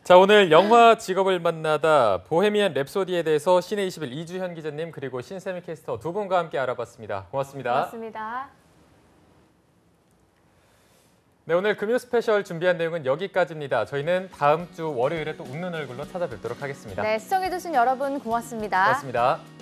자, 오늘 영화 직업을 만나다 보헤미안 랩소디에 대해서 시내21 이주현 기자님 그리고 신세미 캐스터 두 분과 함께 알아봤습니다. 고맙습니다. 고맙습니다. 네, 오늘 금요 스페셜 준비한 내용은 여기까지입니다. 저희는 다음 주 월요일에 또 웃는 얼굴로 찾아뵙도록 하겠습니다. 네, 시청해주신 여러분 고맙습니다. 고맙습니다.